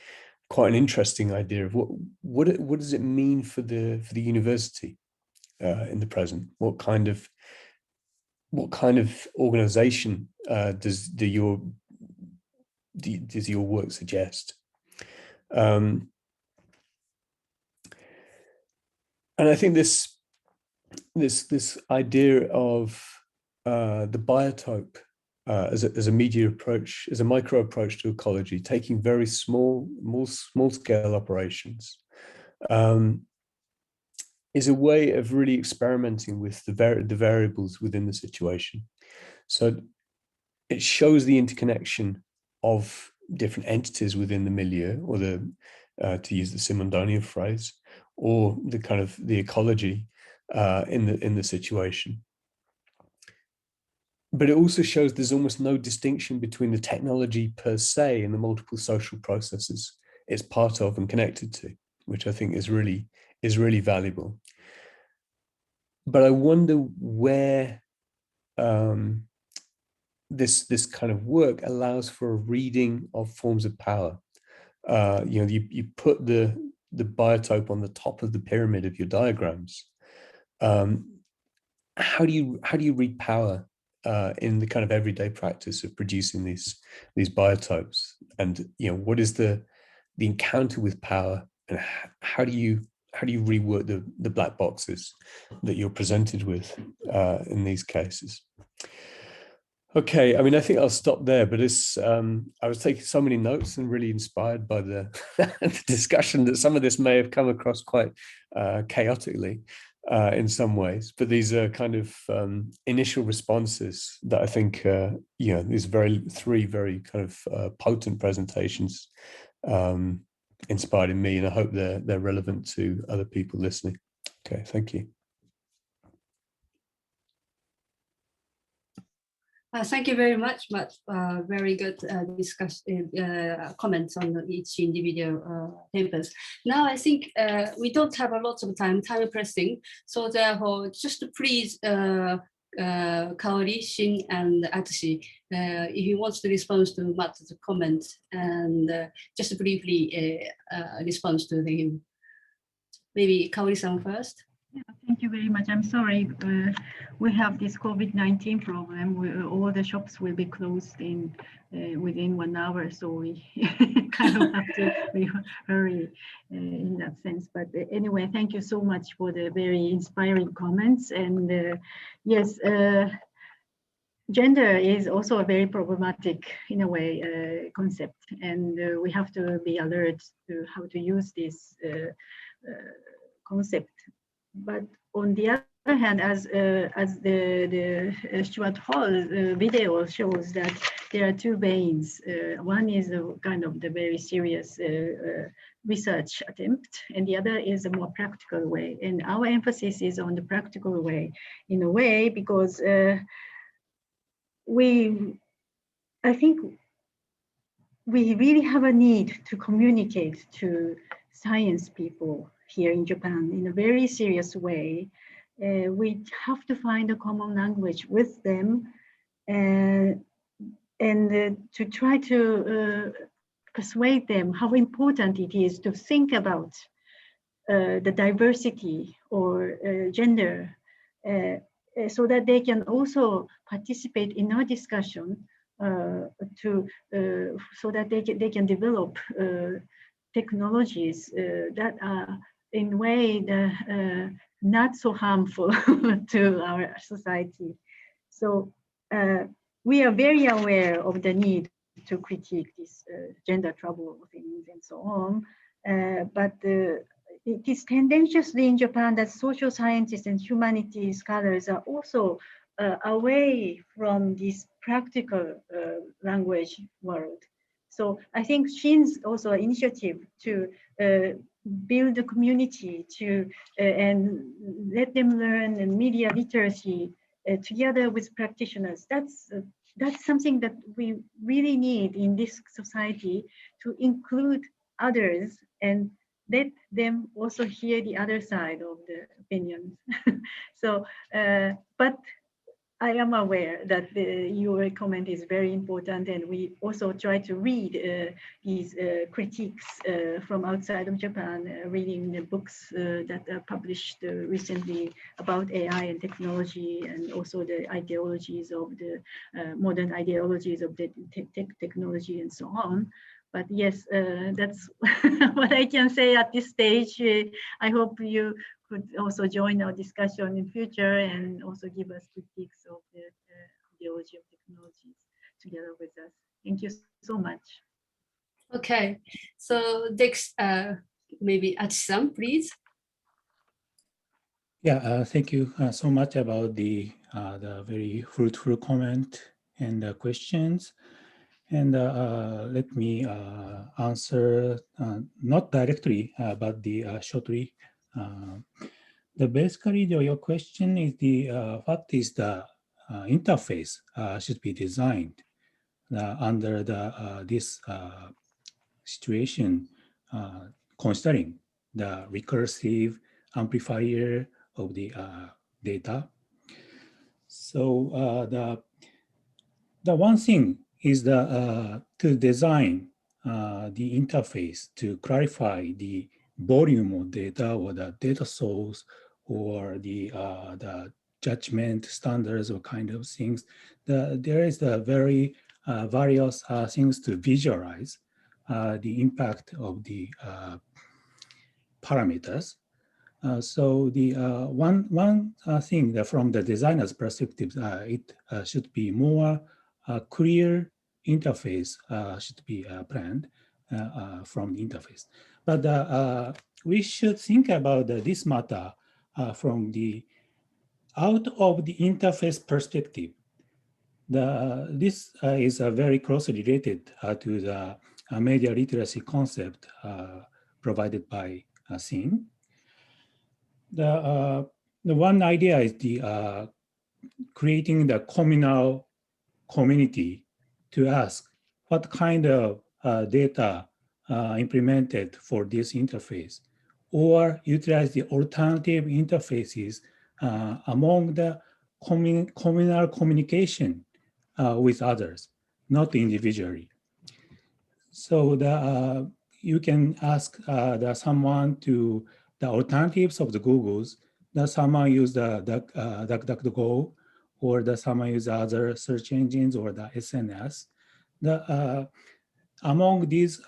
quite an interesting idea of what does it mean for the university in the present? What kind of organization does your work suggest? And I think this idea of the biotope as a media approach, as a micro approach to ecology, taking very small scale operations, is a way of really experimenting with the variables within the situation. So it shows the interconnection of different entities within the milieu, or to use the Simondonian phrase, or the kind of the ecology in the situation. But it also shows there's almost no distinction between the technology per se and the multiple social processes it's part of and connected to, which I think is really valuable. But I wonder where this kind of work allows for a reading of forms of power. You put the biotope on the top of the pyramid of your diagrams. How do you read power in the kind of everyday practice of producing these biotopes? And what is the encounter with power, and how do you rework the black boxes that you're presented with in these cases? Okay, I mean, I think I'll stop there, but I was taking so many notes and really inspired by the discussion that some of this may have come across quite chaotically in some ways, but these are kind of initial responses that I think, these three very kind of potent presentations inspired in me, and I hope they're relevant to other people listening. Okay, thank you. Thank you very much. Very good comments on each individual papers. Now I think we don't have a lot of time pressing. So therefore, just please Kaori, Shin, and Atsushi, if he wants to respond to Matt's comments and just briefly respond to him. Maybe Kaori-san first. Yeah, thank you very much. I'm sorry. We have this COVID-19 problem. All the shops will be closed in within 1 hour, so we kind of have to hurry in that sense. But anyway, thank you so much for the very inspiring comments. And yes, gender is also a very problematic, in a way, concept, and we have to be alert to how to use this concept. But on the other hand, as the Stuart Hall video shows, that there are two veins. One is kind of the very serious research attempt, and the other is a more practical way. And our emphasis is on the practical way, in a way, because I think we really have a need to communicate to science people here in Japan in a very serious way. We have to find a common language with them and to try to persuade them how important it is to think about the diversity or gender so that they can also participate in our discussion so that they can develop technologies that are in a way not so harmful to our society. So we are very aware of the need to critique this gender trouble things and so on, but it is tendentiously in Japan that social scientists and humanities scholars are also away from this practical language world. So I think Shin's also initiative to build a community and let them learn media literacy together with practitioners. That's something that we really need in this society, to include others and let them also hear the other side of the opinions. So, but I am aware that your comment is very important, and we also try to read these critiques from outside of Japan, reading the books that are published recently about AI and technology, and also the ideologies of the modern ideologies of the technology and so on. But yes, that's what I can say at this stage. I hope you could also join our discussion in future and also give us critiques of the ideology of technologies together with us. Thank you so much. Okay, so next, maybe Atsushi-san, please. Yeah, thank you so much about the very fruitful comment and questions. And let me answer not directly, but shortly. Basically, your question is what is the interface should be designed under this situation, considering the recursive amplifier of the data. So the one thing is to design the interface to clarify the volume of data or the data source or the judgment standards or kind of things. There is the very various things to visualize the impact of the parameters. So the one thing that from the designer's perspective, it should be more clear interface should be planned from the interface. But we should think about this matter from the out of the interface perspective. This is very closely related to the media literacy concept provided by Shin. The one idea is the creating the communal community to ask what kind of data implemented for this interface, or utilize the alternative interfaces among the communal communication with others, not individually. So you can ask someone to the alternatives of the Googles. Someone use the DuckDuckGo, or someone use other search engines or the SNS. Among these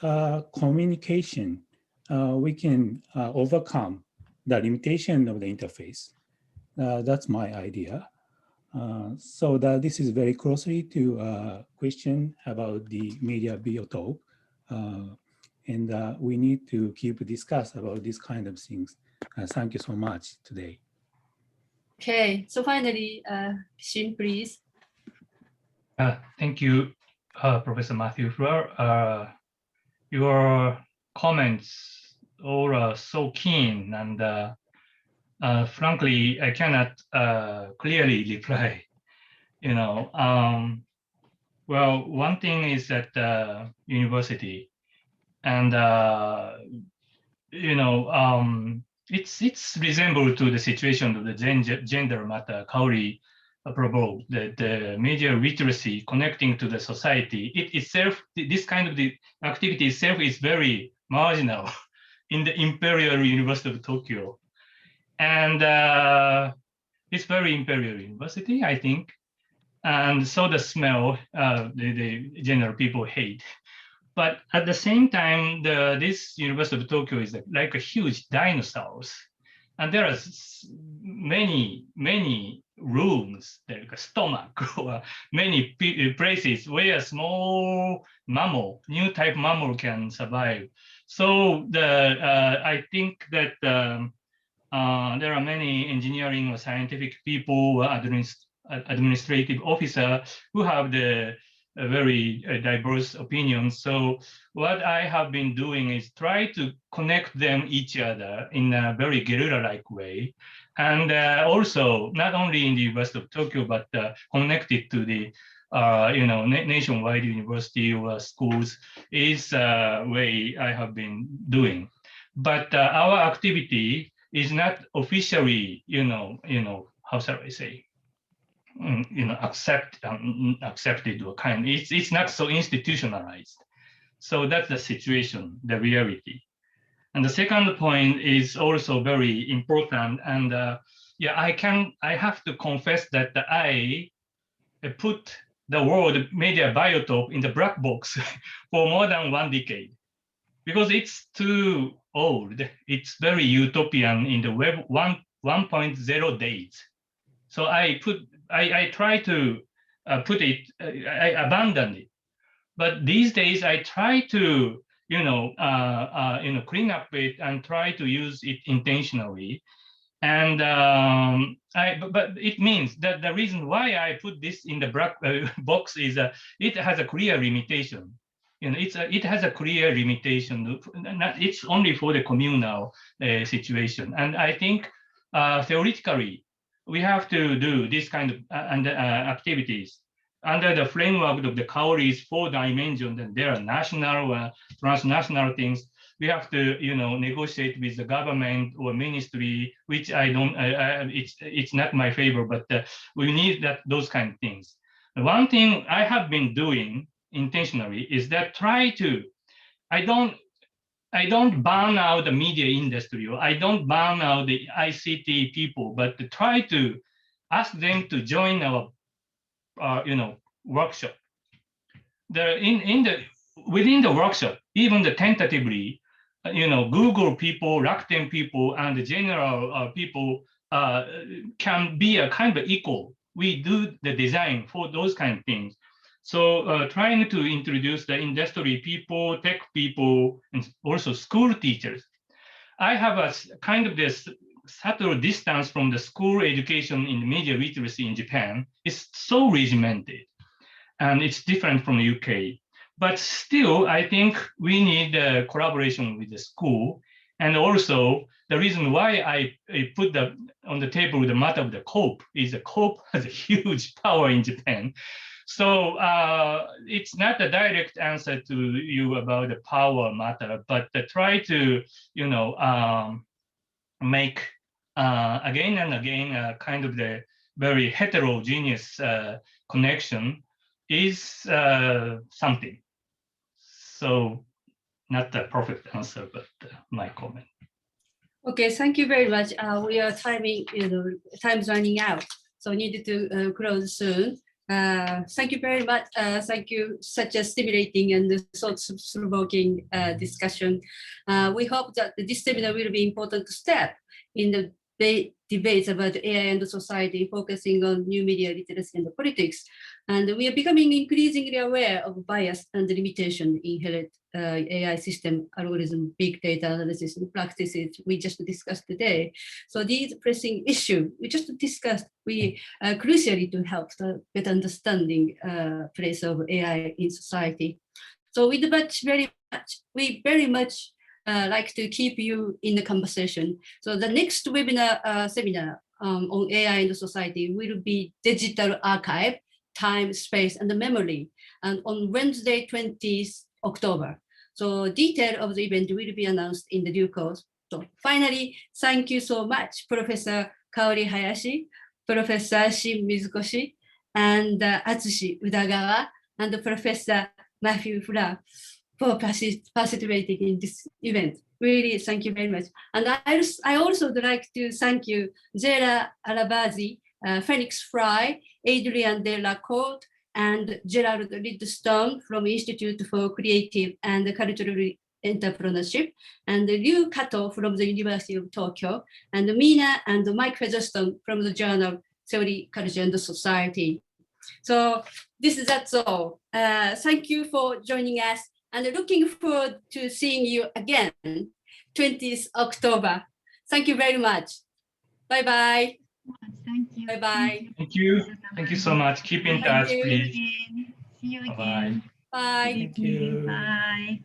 communication, we can overcome the limitation of the interface. That's my idea. So this is very closely to question about the media biotope. And we need to keep discuss about this kind of things. Thank you so much today. Okay, so finally, Shin, please. Thank you, Professor Matthew Fleur. Your comments all are so keen, and frankly, I cannot clearly reply. Well, one thing is at university, and it's resembled to the situation of the gender matter Kaori provoked, the media literacy connecting to the society. It itself, this kind of the activity itself is very marginal in the Imperial University of Tokyo. And it's very Imperial University, I think. And so the smell, the general people hate. But at the same time, this University of Tokyo is like a huge dinosaurs. And there are many, many rooms, like a stomach, or many places where a small mammal, new type mammal can survive. So I think that there are many engineering or scientific people, administrative officer who have the very diverse opinions. So what I have been doing is try to connect them each other in a very guerrilla-like way. And also not only in the University of Tokyo, but connected to the nationwide university or schools is a way I have been doing. But our activity is not officially, how shall I say, accepted or kind. It's not so institutionalized. So that's the situation, the reality. And the second point is also very important. And I have to confess that I put the word media biotope in the black box for more than 1 decade, because it's too old. It's very utopian in the web 1.0 days. So I try to put it, I abandoned it. But these days I try to, clean up it and try to use it intentionally. And but it means that the reason why I put this in the black box is it has a clear limitation. It has a clear limitation. It's only for the communal situation. And I think theoretically, we have to do this kind of activities under the framework of the Kaori's 4 dimensions, and there are national, transnational things. We have to, negotiate with the government or ministry, which I don't. It's not my favor, but we need those kind of things. One thing I have been doing intentionally is that I don't burn out the media industry, or I don't burn out the ICT people, but to try to ask them to join our, workshop. Within the workshop, even the tentatively, Google people, Rakuten people, and the general people can be a kind of equal. We do the design for those kind of things. So trying to introduce the industry people, tech people, and also school teachers. I have a kind of this subtle distance from the school education in media literacy in Japan. It's so regimented, and it's different from the UK. But still, I think we need a collaboration with the school. And also, the reason why I put on the table the matter of the COPE is the COPE has a huge power in Japan. So it's not a direct answer to you about the power matter, but try to, make again and again kind of the very heterogeneous connection is something. So not the perfect answer, but my comment. Okay, thank you very much. We are time's running out, so needed to close soon. Thank you very much. Thank you, such a stimulating and thought-provoking discussion. We hope that this seminar will be an important step in the debates about AI and society, focusing on new media literacy and politics. And we are becoming increasingly aware of bias and limitation inherent AI system, algorithm, big data analysis and practices we just discussed today. So these pressing issues we just discussed, we crucially to help the better understanding place of AI in society. So we very much like to keep you in the conversation. So the next webinar seminar on AI and society will be digital archive, time, space, and the memory, and on Wednesday, 20th October. So detail of the event will be announced in the due course. So finally, thank you so much, Professor Kaori Hayashi, Professor Shin Mizukoshi, and Atsushi Udagawa, and Professor Matthew Fura for participating in this event. Really, thank you very much. And I also would like to thank you, Zera Alabazi, Phoenix Fry, Adrian De La Corte, and Gerald Lidstone from Institute for Creative and Cultural Entrepreneurship, and Ryu Kato from the University of Tokyo, and Mina and Mike Featherstone from the journal Theory, Culture and Society. So that's all. Thank you for joining us, and looking forward to seeing you again, 20th October. Thank you very much. Bye-bye. Thank you. Bye-bye. Thank you. Thank you so much. Keep in touch, please. See you Bye-bye. again. Bye. Thank you. Bye.